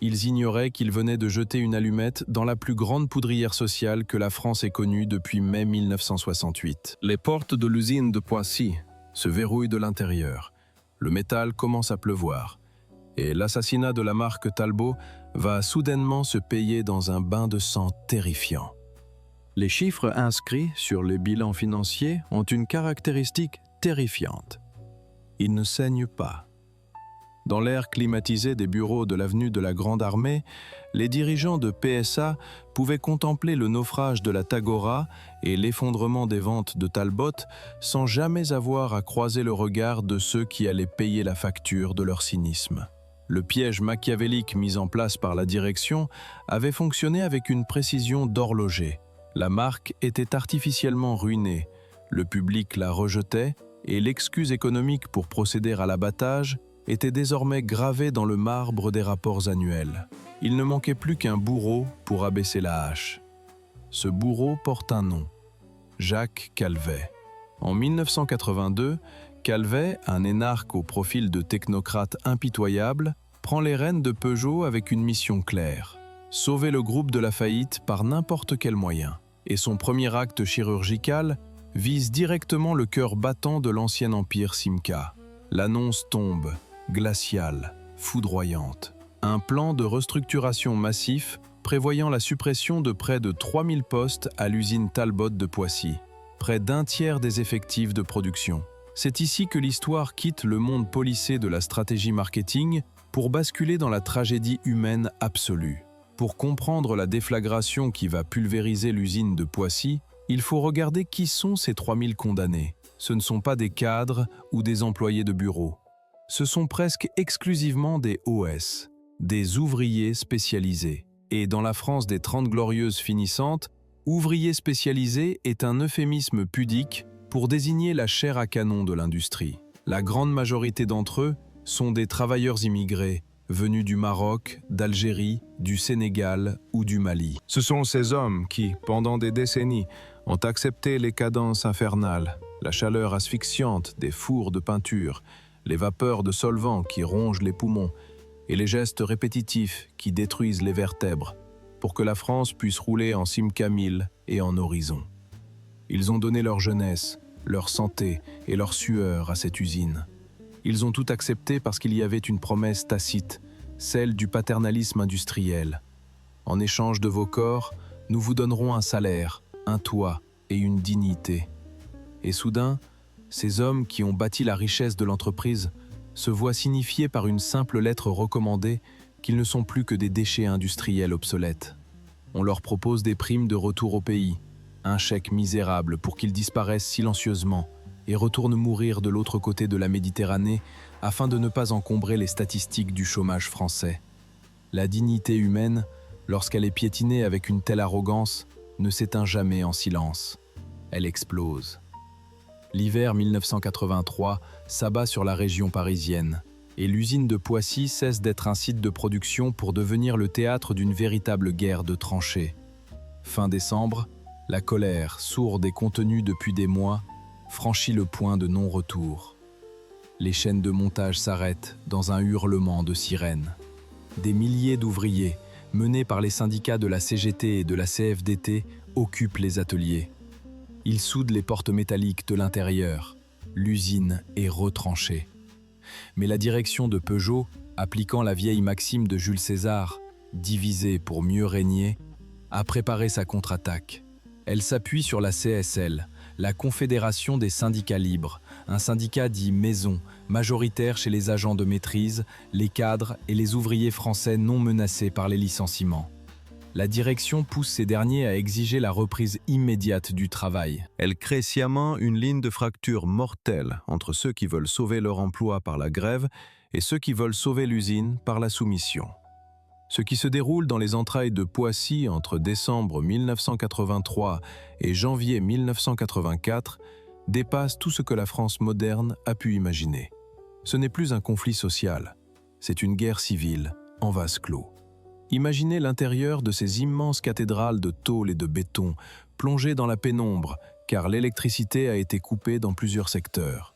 Ils ignoraient qu'ils venaient de jeter une allumette dans la plus grande poudrière sociale que la France ait connue depuis mai 1968. Les portes de l'usine de Poissy se verrouillent de l'intérieur. Le métal commence à pleuvoir. Et l'assassinat de la marque Talbot va soudainement se payer dans un bain de sang terrifiant. Les chiffres inscrits sur les bilans financiers ont une caractéristique terrifiante. Ils ne saignent pas. Dans l'air climatisé des bureaux de l'avenue de la Grande Armée, les dirigeants de PSA pouvaient contempler le naufrage de la Tagora et l'effondrement des ventes de Talbot sans jamais avoir à croiser le regard de ceux qui allaient payer la facture de leur cynisme. Le piège machiavélique mis en place par la direction avait fonctionné avec une précision d'horloger. La marque était artificiellement ruinée, le public la rejetait et l'excuse économique pour procéder à l'abattage était désormais gravée dans le marbre des rapports annuels. Il ne manquait plus qu'un bourreau pour abaisser la hache. Ce bourreau porte un nom, Jacques Calvet. En 1982, Calvet, un énarque au profil de technocrate impitoyable, prend les rênes de Peugeot avec une mission claire, sauver le groupe de la faillite par n'importe quel moyen. Et son premier acte chirurgical vise directement le cœur battant de l'ancien empire Simca. L'annonce tombe, glaciale, foudroyante. Un plan de restructuration massif prévoyant la suppression de près de 3000 postes à l'usine Talbot de Poissy, près d'un tiers des effectifs de production. C'est ici que l'histoire quitte le monde policé de la stratégie marketing pour basculer dans la tragédie humaine absolue. Pour comprendre la déflagration qui va pulvériser l'usine de Poissy, il faut regarder qui sont ces 3000 condamnés. Ce ne sont pas des cadres ou des employés de bureau. Ce sont presque exclusivement des OS, des ouvriers spécialisés. Et dans la France des 30 glorieuses finissantes, ouvrier spécialisé est un euphémisme pudique pour désigner la chair à canon de l'industrie. La grande majorité d'entre eux sont des travailleurs immigrés, venus du Maroc, d'Algérie, du Sénégal ou du Mali. Ce sont ces hommes qui, pendant des décennies, ont accepté les cadences infernales, la chaleur asphyxiante des fours de peinture, les vapeurs de solvants qui rongent les poumons et les gestes répétitifs qui détruisent les vertèbres pour que la France puisse rouler en Simca 1000 et en horizon. Ils ont donné leur jeunesse, leur santé et leur sueur à cette usine. Ils ont tout accepté parce qu'il y avait une promesse tacite, celle du paternalisme industriel. En échange de vos corps, nous vous donnerons un salaire, un toit et une dignité. Et soudain, ces hommes qui ont bâti la richesse de l'entreprise se voient signifier par une simple lettre recommandée qu'ils ne sont plus que des déchets industriels obsolètes. On leur propose des primes de retour au pays, un chèque misérable pour qu'ils disparaissent silencieusement et retourne mourir de l'autre côté de la Méditerranée afin de ne pas encombrer les statistiques du chômage français. La dignité humaine, lorsqu'elle est piétinée avec une telle arrogance, ne s'éteint jamais en silence. Elle explose. L'hiver 1983 s'abat sur la région parisienne et l'usine de Poissy cesse d'être un site de production pour devenir le théâtre d'une véritable guerre de tranchées. Fin décembre, la colère, sourde et contenue depuis des mois, franchit le point de non-retour. Les chaînes de montage s'arrêtent dans un hurlement de sirènes. Des milliers d'ouvriers, menés par les syndicats de la CGT et de la CFDT, occupent les ateliers. Ils soudent les portes métalliques de l'intérieur. L'usine est retranchée. Mais la direction de Peugeot, appliquant la vieille maxime de Jules César, diviser pour mieux régner, a préparé sa contre-attaque. Elle s'appuie sur la CSL, la Confédération des syndicats libres, un syndicat dit maison, majoritaire chez les agents de maîtrise, les cadres et les ouvriers français non menacés par les licenciements. La direction pousse ces derniers à exiger la reprise immédiate du travail. Elle crée sciemment une ligne de fracture mortelle entre ceux qui veulent sauver leur emploi par la grève et ceux qui veulent sauver l'usine par la soumission. Ce qui se déroule dans les entrailles de Poissy entre décembre 1983 et janvier 1984 dépasse tout ce que la France moderne a pu imaginer. Ce n'est plus un conflit social, c'est une guerre civile en vase clos. Imaginez l'intérieur de ces immenses cathédrales de tôle et de béton, plongées dans la pénombre, car l'électricité a été coupée dans plusieurs secteurs.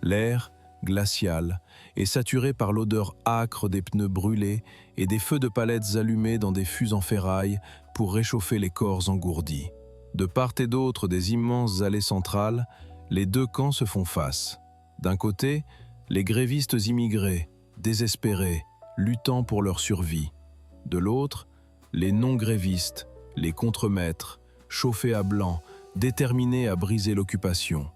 L'air, glacial, est saturé par l'odeur âcre des pneus brûlés et des feux de palettes allumés dans des fûts en ferraille pour réchauffer les corps engourdis. De part et d'autre des immenses allées centrales, les deux camps se font face. D'un côté, les grévistes immigrés, désespérés, luttant pour leur survie. De l'autre, les non-grévistes, les contremaîtres, chauffés à blanc, déterminés à briser l'occupation.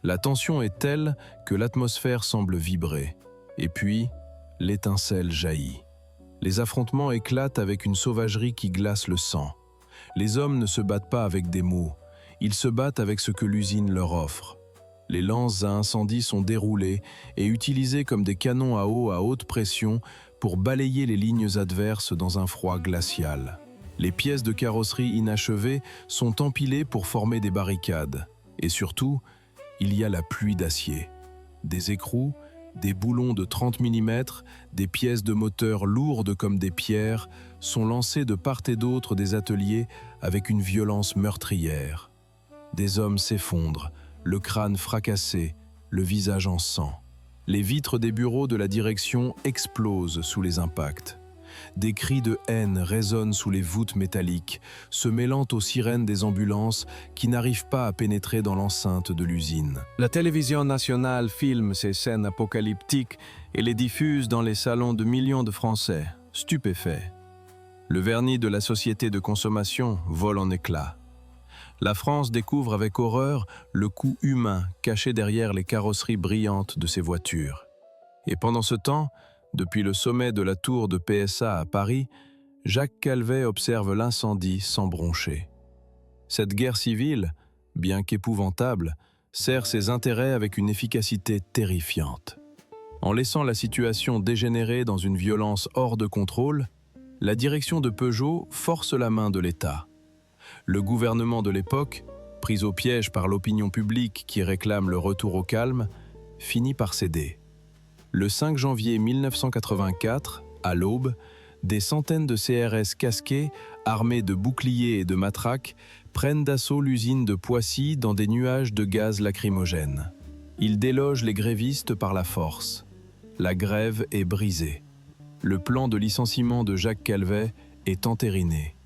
La tension est telle que l'atmosphère semble vibrer. Et puis, l'étincelle jaillit. Les affrontements éclatent avec une sauvagerie qui glace le sang. Les hommes ne se battent pas avec des mots, ils se battent avec ce que l'usine leur offre. Les lances à incendie sont déroulées et utilisées comme des canons à eau à haute pression pour balayer les lignes adverses dans un froid glacial. Les pièces de carrosserie inachevées sont empilées pour former des barricades. Et surtout, il y a la pluie d'acier. Des écrous, des boulons de 30 mm, des pièces de moteur lourdes comme des pierres sont lancées de part et d'autre des ateliers avec une violence meurtrière. Des hommes s'effondrent, le crâne fracassé, le visage en sang. Les vitres des bureaux de la direction explosent sous les impacts. Des cris de haine résonnent sous les voûtes métalliques, se mêlant aux sirènes des ambulances qui n'arrivent pas à pénétrer dans l'enceinte de l'usine. La télévision nationale filme ces scènes apocalyptiques et les diffuse dans les salons de millions de Français, stupéfaits. Le vernis de la société de consommation vole en éclats. La France découvre avec horreur le coût humain caché derrière les carrosseries brillantes de ses voitures. Et pendant ce temps, depuis le sommet de la tour de PSA à Paris, Jacques Calvet observe l'incendie sans broncher. Cette guerre civile, bien qu'épouvantable, sert ses intérêts avec une efficacité terrifiante. En laissant la situation dégénérer dans une violence hors de contrôle, la direction de Peugeot force la main de l'État. Le gouvernement de l'époque, pris au piège par l'opinion publique qui réclame le retour au calme, finit par céder. Le 5 janvier 1984, à l'aube, des centaines de CRS casqués, armés de boucliers et de matraques, prennent d'assaut l'usine de Poissy dans des nuages de gaz lacrymogène. Ils délogent les grévistes par la force. La grève est brisée. Le plan de licenciement de Jacques Calvet est entériné.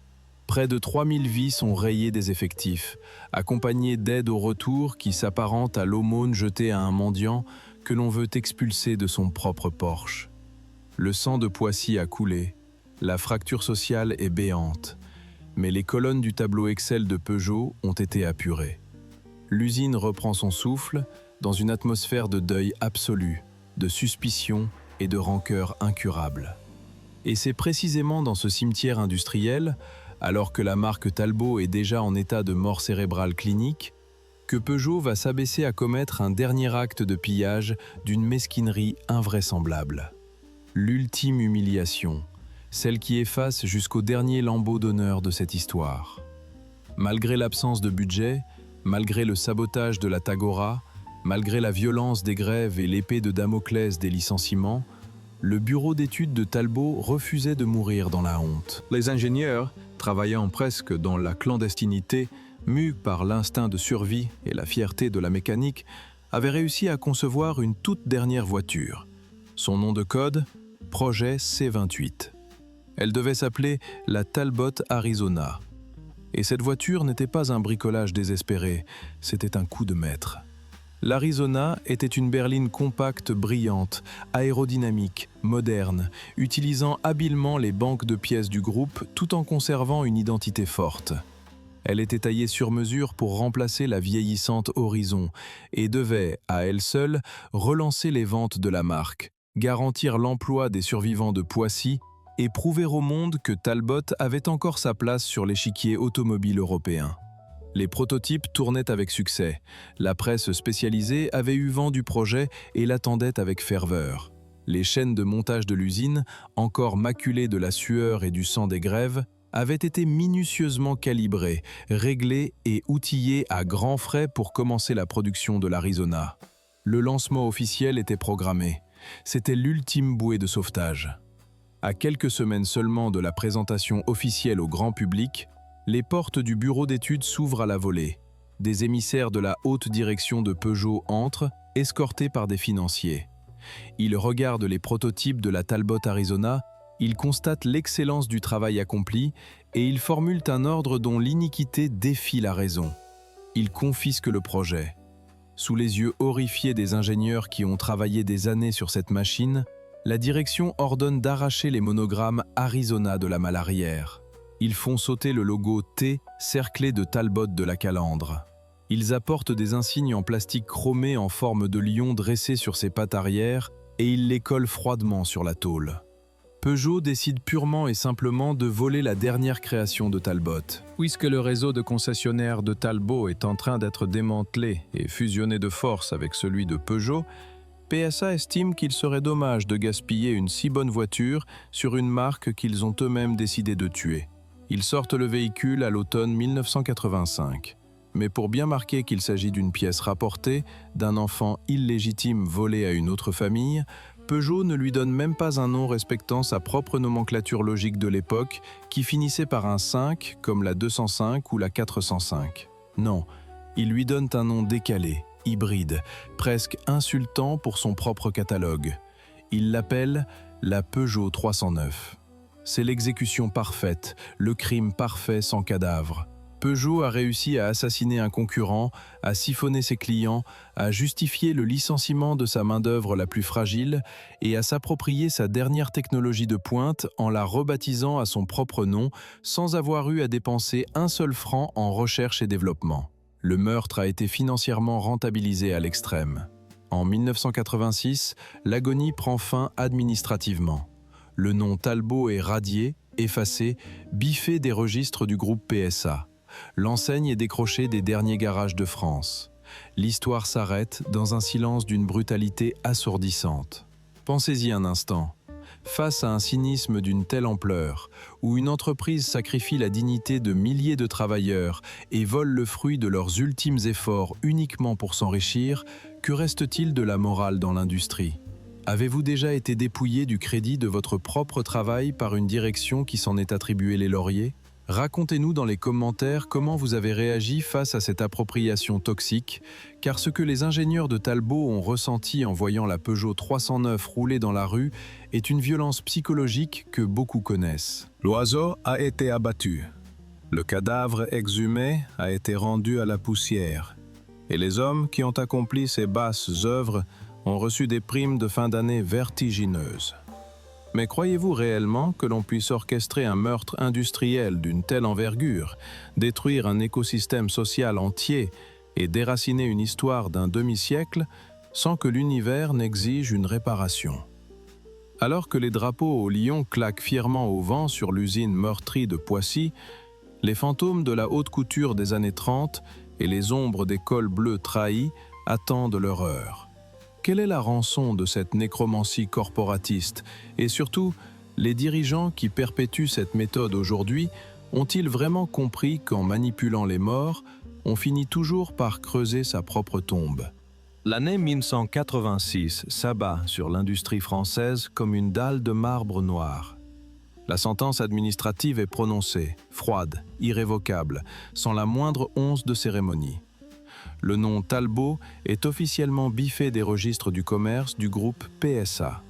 Près de 3000 vies sont rayées des effectifs, accompagnées d'aides au retour qui s'apparentent à l'aumône jetée à un mendiant que l'on veut expulser de son propre porche. Le sang de Poissy a coulé, la fracture sociale est béante, mais les colonnes du tableau Excel de Peugeot ont été apurées. L'usine reprend son souffle dans une atmosphère de deuil absolu, de suspicion et de rancœur incurable. Et c'est précisément dans ce cimetière industriel, alors que la marque Talbot est déjà en état de mort cérébrale clinique, que Peugeot va s'abaisser à commettre un dernier acte de pillage d'une mesquinerie invraisemblable. L'ultime humiliation, celle qui efface jusqu'au dernier lambeau d'honneur de cette histoire. Malgré l'absence de budget, malgré le sabotage de la Tagora, malgré la violence des grèves et l'épée de Damoclès des licenciements, le bureau d'études de Talbot refusait de mourir dans la honte. Les ingénieurs, travaillant presque dans la clandestinité, mus par l'instinct de survie et la fierté de la mécanique, avaient réussi à concevoir une toute dernière voiture. Son nom de code, Projet C28. Elle devait s'appeler la Talbot Arizona. Et cette voiture n'était pas un bricolage désespéré, c'était un coup de maître. L'Arizona était une berline compacte brillante, aérodynamique, moderne, utilisant habilement les banques de pièces du groupe tout en conservant une identité forte. Elle était taillée sur mesure pour remplacer la vieillissante Horizon et devait, à elle seule, relancer les ventes de la marque, garantir l'emploi des survivants de Poissy et prouver au monde que Talbot avait encore sa place sur l'échiquier automobile européen. Les prototypes tournaient avec succès. La presse spécialisée avait eu vent du projet et l'attendait avec ferveur. Les chaînes de montage de l'usine, encore maculées de la sueur et du sang des grèves, avaient été minutieusement calibrées, réglées et outillées à grands frais pour commencer la production de l'Arizona. Le lancement officiel était programmé. C'était l'ultime bouée de sauvetage. À quelques semaines seulement de la présentation officielle au grand public, les portes du bureau d'études s'ouvrent à la volée. Des émissaires de la haute direction de Peugeot entrent, escortés par des financiers. Ils regardent les prototypes de la Talbot Arizona, ils constatent l'excellence du travail accompli et ils formulent un ordre dont l'iniquité défie la raison. Ils confisquent le projet. Sous les yeux horrifiés des ingénieurs qui ont travaillé des années sur cette machine, la direction ordonne d'arracher les monogrammes Arizona de la malle arrière. Ils font sauter le logo T cerclé de Talbot de la calandre. Ils apportent des insignes en plastique chromé en forme de lion dressé sur ses pattes arrière et ils les collent froidement sur la tôle. Peugeot décide purement et simplement de voler la dernière création de Talbot. Puisque le réseau de concessionnaires de Talbot est en train d'être démantelé et fusionné de force avec celui de Peugeot, PSA estime qu'il serait dommage de gaspiller une si bonne voiture sur une marque qu'ils ont eux-mêmes décidé de tuer. Ils sortent le véhicule à l'automne 1985. Mais pour bien marquer qu'il s'agit d'une pièce rapportée, d'un enfant illégitime volé à une autre famille, Peugeot ne lui donne même pas un nom respectant sa propre nomenclature logique de l'époque, qui finissait par un 5 comme la 205 ou la 405. Non, il lui donne un nom décalé, hybride, presque insultant pour son propre catalogue. Il l'appelle la Peugeot 309. C'est l'exécution parfaite, le crime parfait sans cadavre. Peugeot a réussi à assassiner un concurrent, à siphonner ses clients, à justifier le licenciement de sa main-d'œuvre la plus fragile et à s'approprier sa dernière technologie de pointe en la rebaptisant à son propre nom sans avoir eu à dépenser un seul franc en recherche et développement. Le meurtre a été financièrement rentabilisé à l'extrême. En 1986, l'agonie prend fin administrativement. Le nom Talbot est radié, effacé, biffé des registres du groupe PSA. L'enseigne est décrochée des derniers garages de France. L'histoire s'arrête dans un silence d'une brutalité assourdissante. Pensez-y un instant. Face à un cynisme d'une telle ampleur, où une entreprise sacrifie la dignité de milliers de travailleurs et vole le fruit de leurs ultimes efforts uniquement pour s'enrichir, que reste-t-il de la morale dans l'industrie ? Avez-vous déjà été dépouillé du crédit de votre propre travail par une direction qui s'en est attribué les lauriers ? Racontez-nous dans les commentaires comment vous avez réagi face à cette appropriation toxique, car ce que les ingénieurs de Talbot ont ressenti en voyant la Peugeot 309 rouler dans la rue est une violence psychologique que beaucoup connaissent. L'oiseau a été abattu. Le cadavre exhumé a été rendu à la poussière. Et les hommes qui ont accompli ces basses œuvres ont reçu des primes de fin d'année vertigineuses. Mais croyez-vous réellement que l'on puisse orchestrer un meurtre industriel d'une telle envergure, détruire un écosystème social entier et déraciner une histoire d'un demi-siècle sans que l'univers n'exige une réparation? Alors que les drapeaux au lion claquent fièrement au vent sur l'usine meurtrie de Poissy, les fantômes de la haute couture des années 30 et les ombres des cols bleus trahis attendent leur heure. Quelle est la rançon de cette nécromancie corporatiste? Et surtout, les dirigeants qui perpétuent cette méthode aujourd'hui ont-ils vraiment compris qu'en manipulant les morts, on finit toujours par creuser sa propre tombe? L'année 1986 s'abat sur l'industrie française comme une dalle de marbre noir. La sentence administrative est prononcée, froide, irrévocable, sans la moindre once de cérémonie. Le nom Talbot est officiellement biffé des registres du commerce du groupe PSA.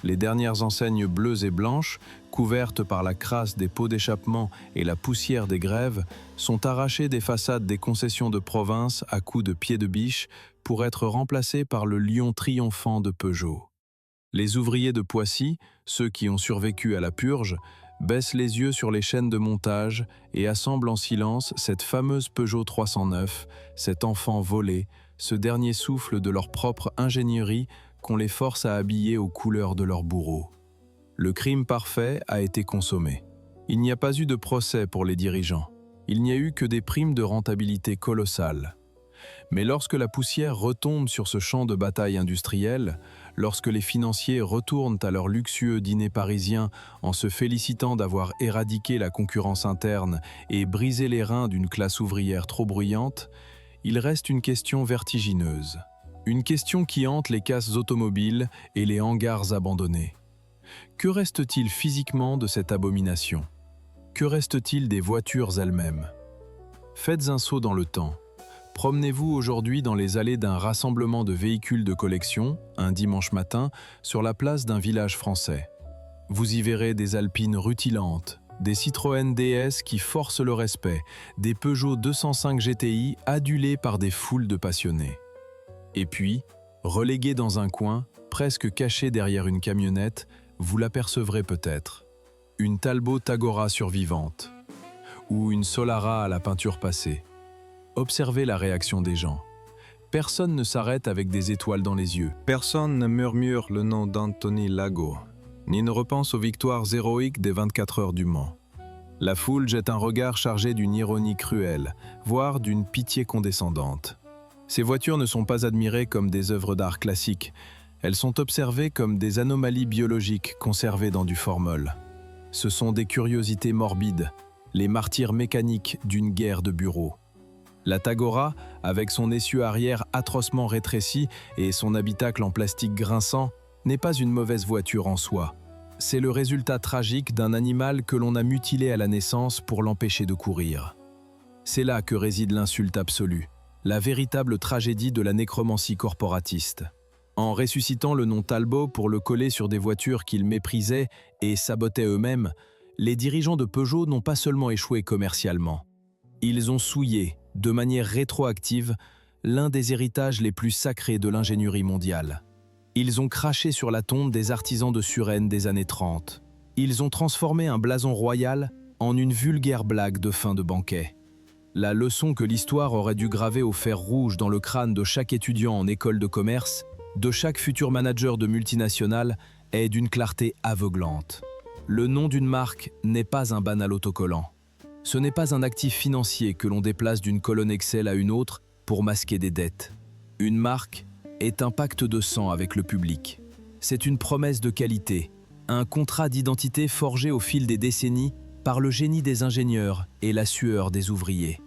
Les dernières enseignes bleues et blanches, couvertes par la crasse des pots d'échappement et la poussière des grèves, sont arrachées des façades des concessions de province à coups de pieds de biche pour être remplacées par le lion triomphant de Peugeot. Les ouvriers de Poissy, ceux qui ont survécu à la purge, baissent les yeux sur les chaînes de montage et assemblent en silence cette fameuse Peugeot 309, cet enfant volé, ce dernier souffle de leur propre ingénierie qu'on les force à habiller aux couleurs de leur bourreau. Le crime parfait a été consommé. Il n'y a pas eu de procès pour les dirigeants. Il n'y a eu que des primes de rentabilité colossales. Mais lorsque la poussière retombe sur ce champ de bataille industriel, lorsque les financiers retournent à leur luxueux dîner parisien en se félicitant d'avoir éradiqué la concurrence interne et brisé les reins d'une classe ouvrière trop bruyante, il reste une question vertigineuse. Une question qui hante les casses automobiles et les hangars abandonnés. Que reste-t-il physiquement de cette abomination? Que reste-t-il des voitures elles-mêmes? Faites un saut dans le temps. Promenez-vous aujourd'hui dans les allées d'un rassemblement de véhicules de collection, un dimanche matin, sur la place d'un village français. Vous y verrez des Alpines rutilantes, des Citroën DS qui forcent le respect, des Peugeot 205 GTI adulés par des foules de passionnés. Et puis, relégué dans un coin, presque caché derrière une camionnette, vous l'apercevrez peut-être. Une Talbot Tagora survivante, ou une Solara à la peinture passée. Observez la réaction des gens. Personne ne s'arrête avec des étoiles dans les yeux. Personne ne murmure le nom d'Anthony Lago, ni ne repense aux victoires héroïques des 24 heures du Mans. La foule jette un regard chargé d'une ironie cruelle, voire d'une pitié condescendante. Ces voitures ne sont pas admirées comme des œuvres d'art classiques. Elles sont observées comme des anomalies biologiques conservées dans du formol. Ce sont des curiosités morbides, les martyrs mécaniques d'une guerre de bureau. La Tagora, avec son essieu arrière atrocement rétréci et son habitacle en plastique grinçant, n'est pas une mauvaise voiture en soi. C'est le résultat tragique d'un animal que l'on a mutilé à la naissance pour l'empêcher de courir. C'est là que réside l'insulte absolue, la véritable tragédie de la nécromancie corporatiste. En ressuscitant le nom Talbot pour le coller sur des voitures qu'ils méprisaient et sabotaient eux-mêmes, les dirigeants de Peugeot n'ont pas seulement échoué commercialement. Ils ont souillé, de manière rétroactive, l'un des héritages les plus sacrés de l'ingénierie mondiale. Ils ont craché sur la tombe des artisans de Suresnes des années 30. Ils ont transformé un blason royal en une vulgaire blague de fin de banquet. La leçon que l'histoire aurait dû graver au fer rouge dans le crâne de chaque étudiant en école de commerce, de chaque futur manager de multinationale, est d'une clarté aveuglante. Le nom d'une marque n'est pas un banal autocollant. Ce n'est pas un actif financier que l'on déplace d'une colonne Excel à une autre pour masquer des dettes. Une marque est un pacte de sang avec le public. C'est une promesse de qualité, un contrat d'identité forgé au fil des décennies par le génie des ingénieurs et la sueur des ouvriers.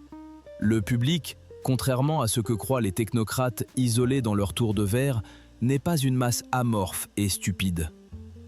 Le public, contrairement à ce que croient les technocrates isolés dans leur tour de verre, n'est pas une masse amorphe et stupide.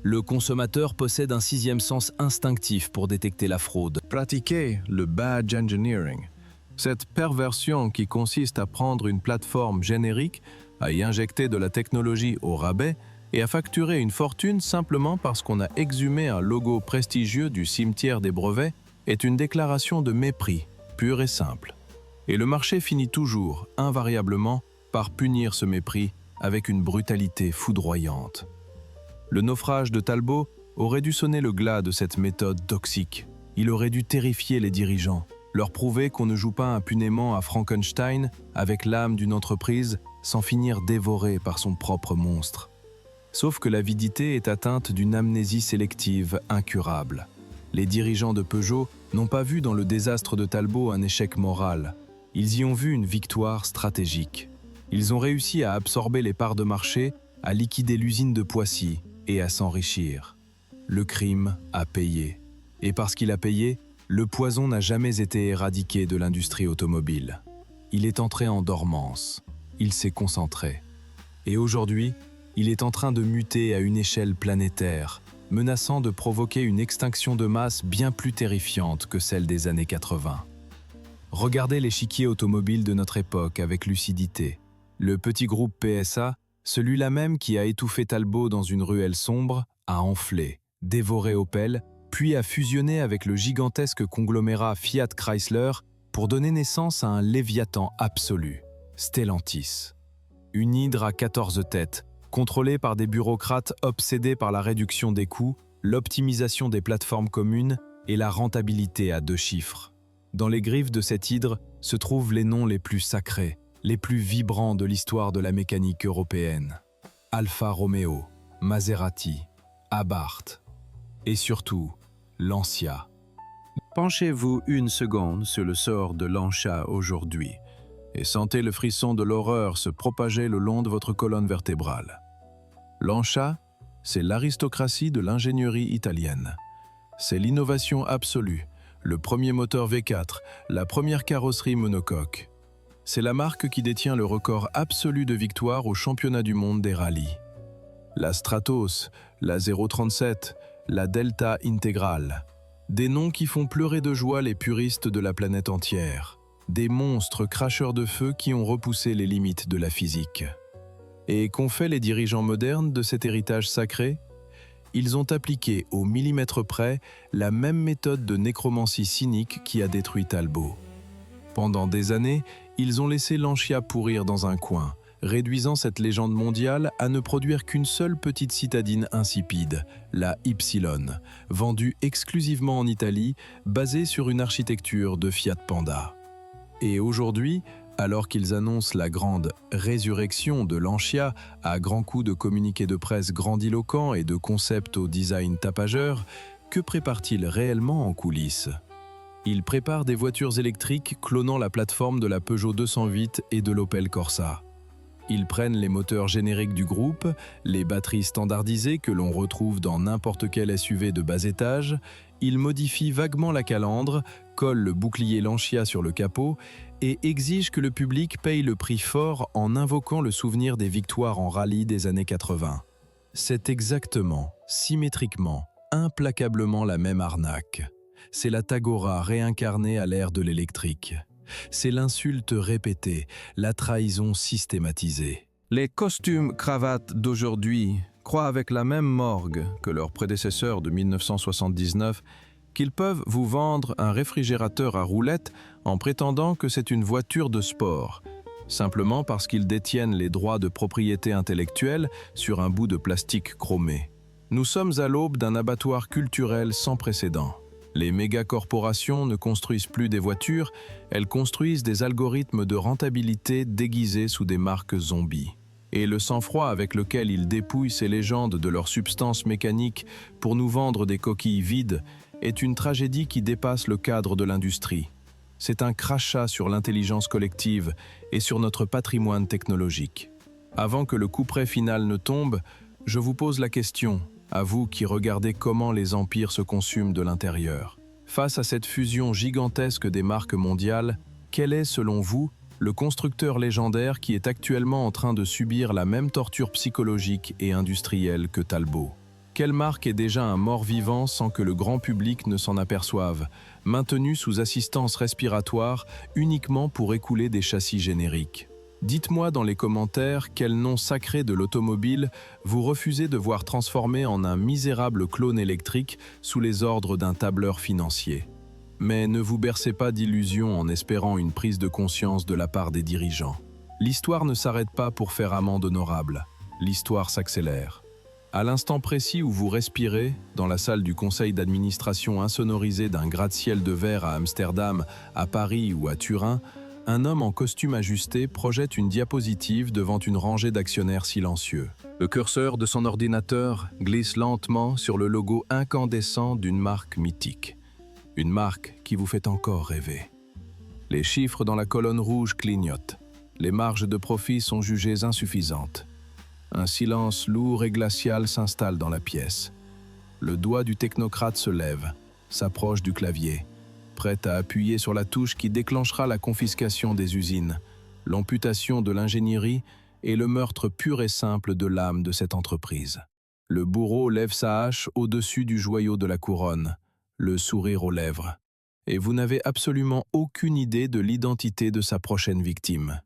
Le consommateur possède un sixième sens instinctif pour détecter la fraude. Pratiquez le badge engineering, cette perversion qui consiste à prendre une plateforme générique, à y injecter de la technologie au rabais et à facturer une fortune simplement parce qu'on a exhumé un logo prestigieux du cimetière des brevets, est une déclaration de mépris, pure et simple. Et le marché finit toujours, invariablement, par punir ce mépris avec une brutalité foudroyante. Le naufrage de Talbot aurait dû sonner le glas de cette méthode toxique. Il aurait dû terrifier les dirigeants, leur prouver qu'on ne joue pas impunément à Frankenstein avec l'âme d'une entreprise sans finir dévorée par son propre monstre. Sauf que l'avidité est atteinte d'une amnésie sélective incurable. Les dirigeants de Peugeot n'ont pas vu dans le désastre de Talbot un échec moral. Ils y ont vu une victoire stratégique. Ils ont réussi à absorber les parts de marché, à liquider l'usine de Poissy et à s'enrichir. Le crime a payé. Et parce qu'il a payé, le poison n'a jamais été éradiqué de l'industrie automobile. Il est entré en dormance. Il s'est concentré. Et aujourd'hui, il est en train de muter à une échelle planétaire, menaçant de provoquer une extinction de masse bien plus terrifiante que celle des années 80. Regardez l'échiquier automobile de notre époque avec lucidité. Le petit groupe PSA, celui-là même qui a étouffé Talbot dans une ruelle sombre, a enflé, dévoré Opel, puis a fusionné avec le gigantesque conglomérat Fiat Chrysler pour donner naissance à un léviathan absolu, Stellantis. Une hydre à 14 têtes, contrôlée par des bureaucrates obsédés par la réduction des coûts, l'optimisation des plateformes communes et la rentabilité à 2 chiffres. Dans les griffes de cette hydre se trouvent les noms les plus sacrés, les plus vibrants de l'histoire de la mécanique européenne. Alfa Romeo, Maserati, Abarth et surtout Lancia. Penchez-vous une seconde sur le sort de Lancia aujourd'hui et sentez le frisson de l'horreur se propager le long de votre colonne vertébrale. Lancia, c'est l'aristocratie de l'ingénierie italienne. C'est l'innovation absolue, le premier moteur V4, la première carrosserie monocoque. C'est la marque qui détient le record absolu de victoires au championnat du monde des rallyes. La Stratos, la 037, la Delta Intégrale. Des noms qui font pleurer de joie les puristes de la planète entière. Des monstres cracheurs de feu qui ont repoussé les limites de la physique. Et qu'ont fait les dirigeants modernes de cet héritage sacré ? Ils ont appliqué au millimètre près la même méthode de nécromancie cynique qui a détruit Talbot. Pendant des années, ils ont laissé Lancia pourrir dans un coin, réduisant cette légende mondiale à ne produire qu'une seule petite citadine insipide, la Y, vendue exclusivement en Italie, basée sur une architecture de Fiat Panda. Et aujourd'hui, alors qu'ils annoncent la grande résurrection de Lancia à grands coups de communiqués de presse grandiloquents et de concepts au design tapageur, que prépare-t-il réellement en coulisses ? Il prépare des voitures électriques clonant la plateforme de la Peugeot 208 et de l'Opel Corsa. Ils prennent les moteurs génériques du groupe, les batteries standardisées que l'on retrouve dans n'importe quel SUV de bas étage, ils modifient vaguement la calandre, collent le bouclier Lancia sur le capot et exigent que le public paye le prix fort en invoquant le souvenir des victoires en rallye des années 80. C'est exactement, symétriquement, implacablement la même arnaque. C'est la Tagora réincarnée à l'ère de l'électrique. C'est l'insulte répétée, la trahison systématisée. Les costumes cravates d'aujourd'hui croient avec la même morgue que leurs prédécesseurs de 1979 qu'ils peuvent vous vendre un réfrigérateur à roulettes en prétendant que c'est une voiture de sport, simplement parce qu'ils détiennent les droits de propriété intellectuelle sur un bout de plastique chromé. Nous sommes à l'aube d'un abattoir culturel sans précédent. Les mégacorporations ne construisent plus des voitures, elles construisent des algorithmes de rentabilité déguisés sous des marques zombies. Et le sang-froid avec lequel ils dépouillent ces légendes de leur substance mécanique pour nous vendre des coquilles vides est une tragédie qui dépasse le cadre de l'industrie. C'est un crachat sur l'intelligence collective et sur notre patrimoine technologique. Avant que le couperet final ne tombe, je vous pose la question, à vous qui regardez comment les empires se consument de l'intérieur. Face à cette fusion gigantesque des marques mondiales, quel est, selon vous, le constructeur légendaire qui est actuellement en train de subir la même torture psychologique et industrielle que Talbot ? Quelle marque est déjà un mort-vivant sans que le grand public ne s'en aperçoive, maintenu sous assistance respiratoire uniquement pour écouler des châssis génériques ? Dites-moi dans les commentaires quel nom sacré de l'automobile vous refusez de voir transformé en un misérable clone électrique sous les ordres d'un tableur financier. Mais ne vous bercez pas d'illusions en espérant une prise de conscience de la part des dirigeants. L'histoire ne s'arrête pas pour faire amende honorable. L'histoire s'accélère. À l'instant précis où vous respirez, dans la salle du conseil d'administration insonorisée d'un gratte-ciel de verre à Amsterdam, à Paris ou à Turin, un homme en costume ajusté projette une diapositive devant une rangée d'actionnaires silencieux. Le curseur de son ordinateur glisse lentement sur le logo incandescent d'une marque mythique. Une marque qui vous fait encore rêver. Les chiffres dans la colonne rouge clignotent. Les marges de profit sont jugées insuffisantes. Un silence lourd et glacial s'installe dans la pièce. Le doigt du technocrate se lève, s'approche du clavier, prêt à appuyer sur la touche qui déclenchera la confiscation des usines, l'amputation de l'ingénierie et le meurtre pur et simple de l'âme de cette entreprise. Le bourreau lève sa hache au-dessus du joyau de la couronne, le sourire aux lèvres. Et vous n'avez absolument aucune idée de l'identité de sa prochaine victime.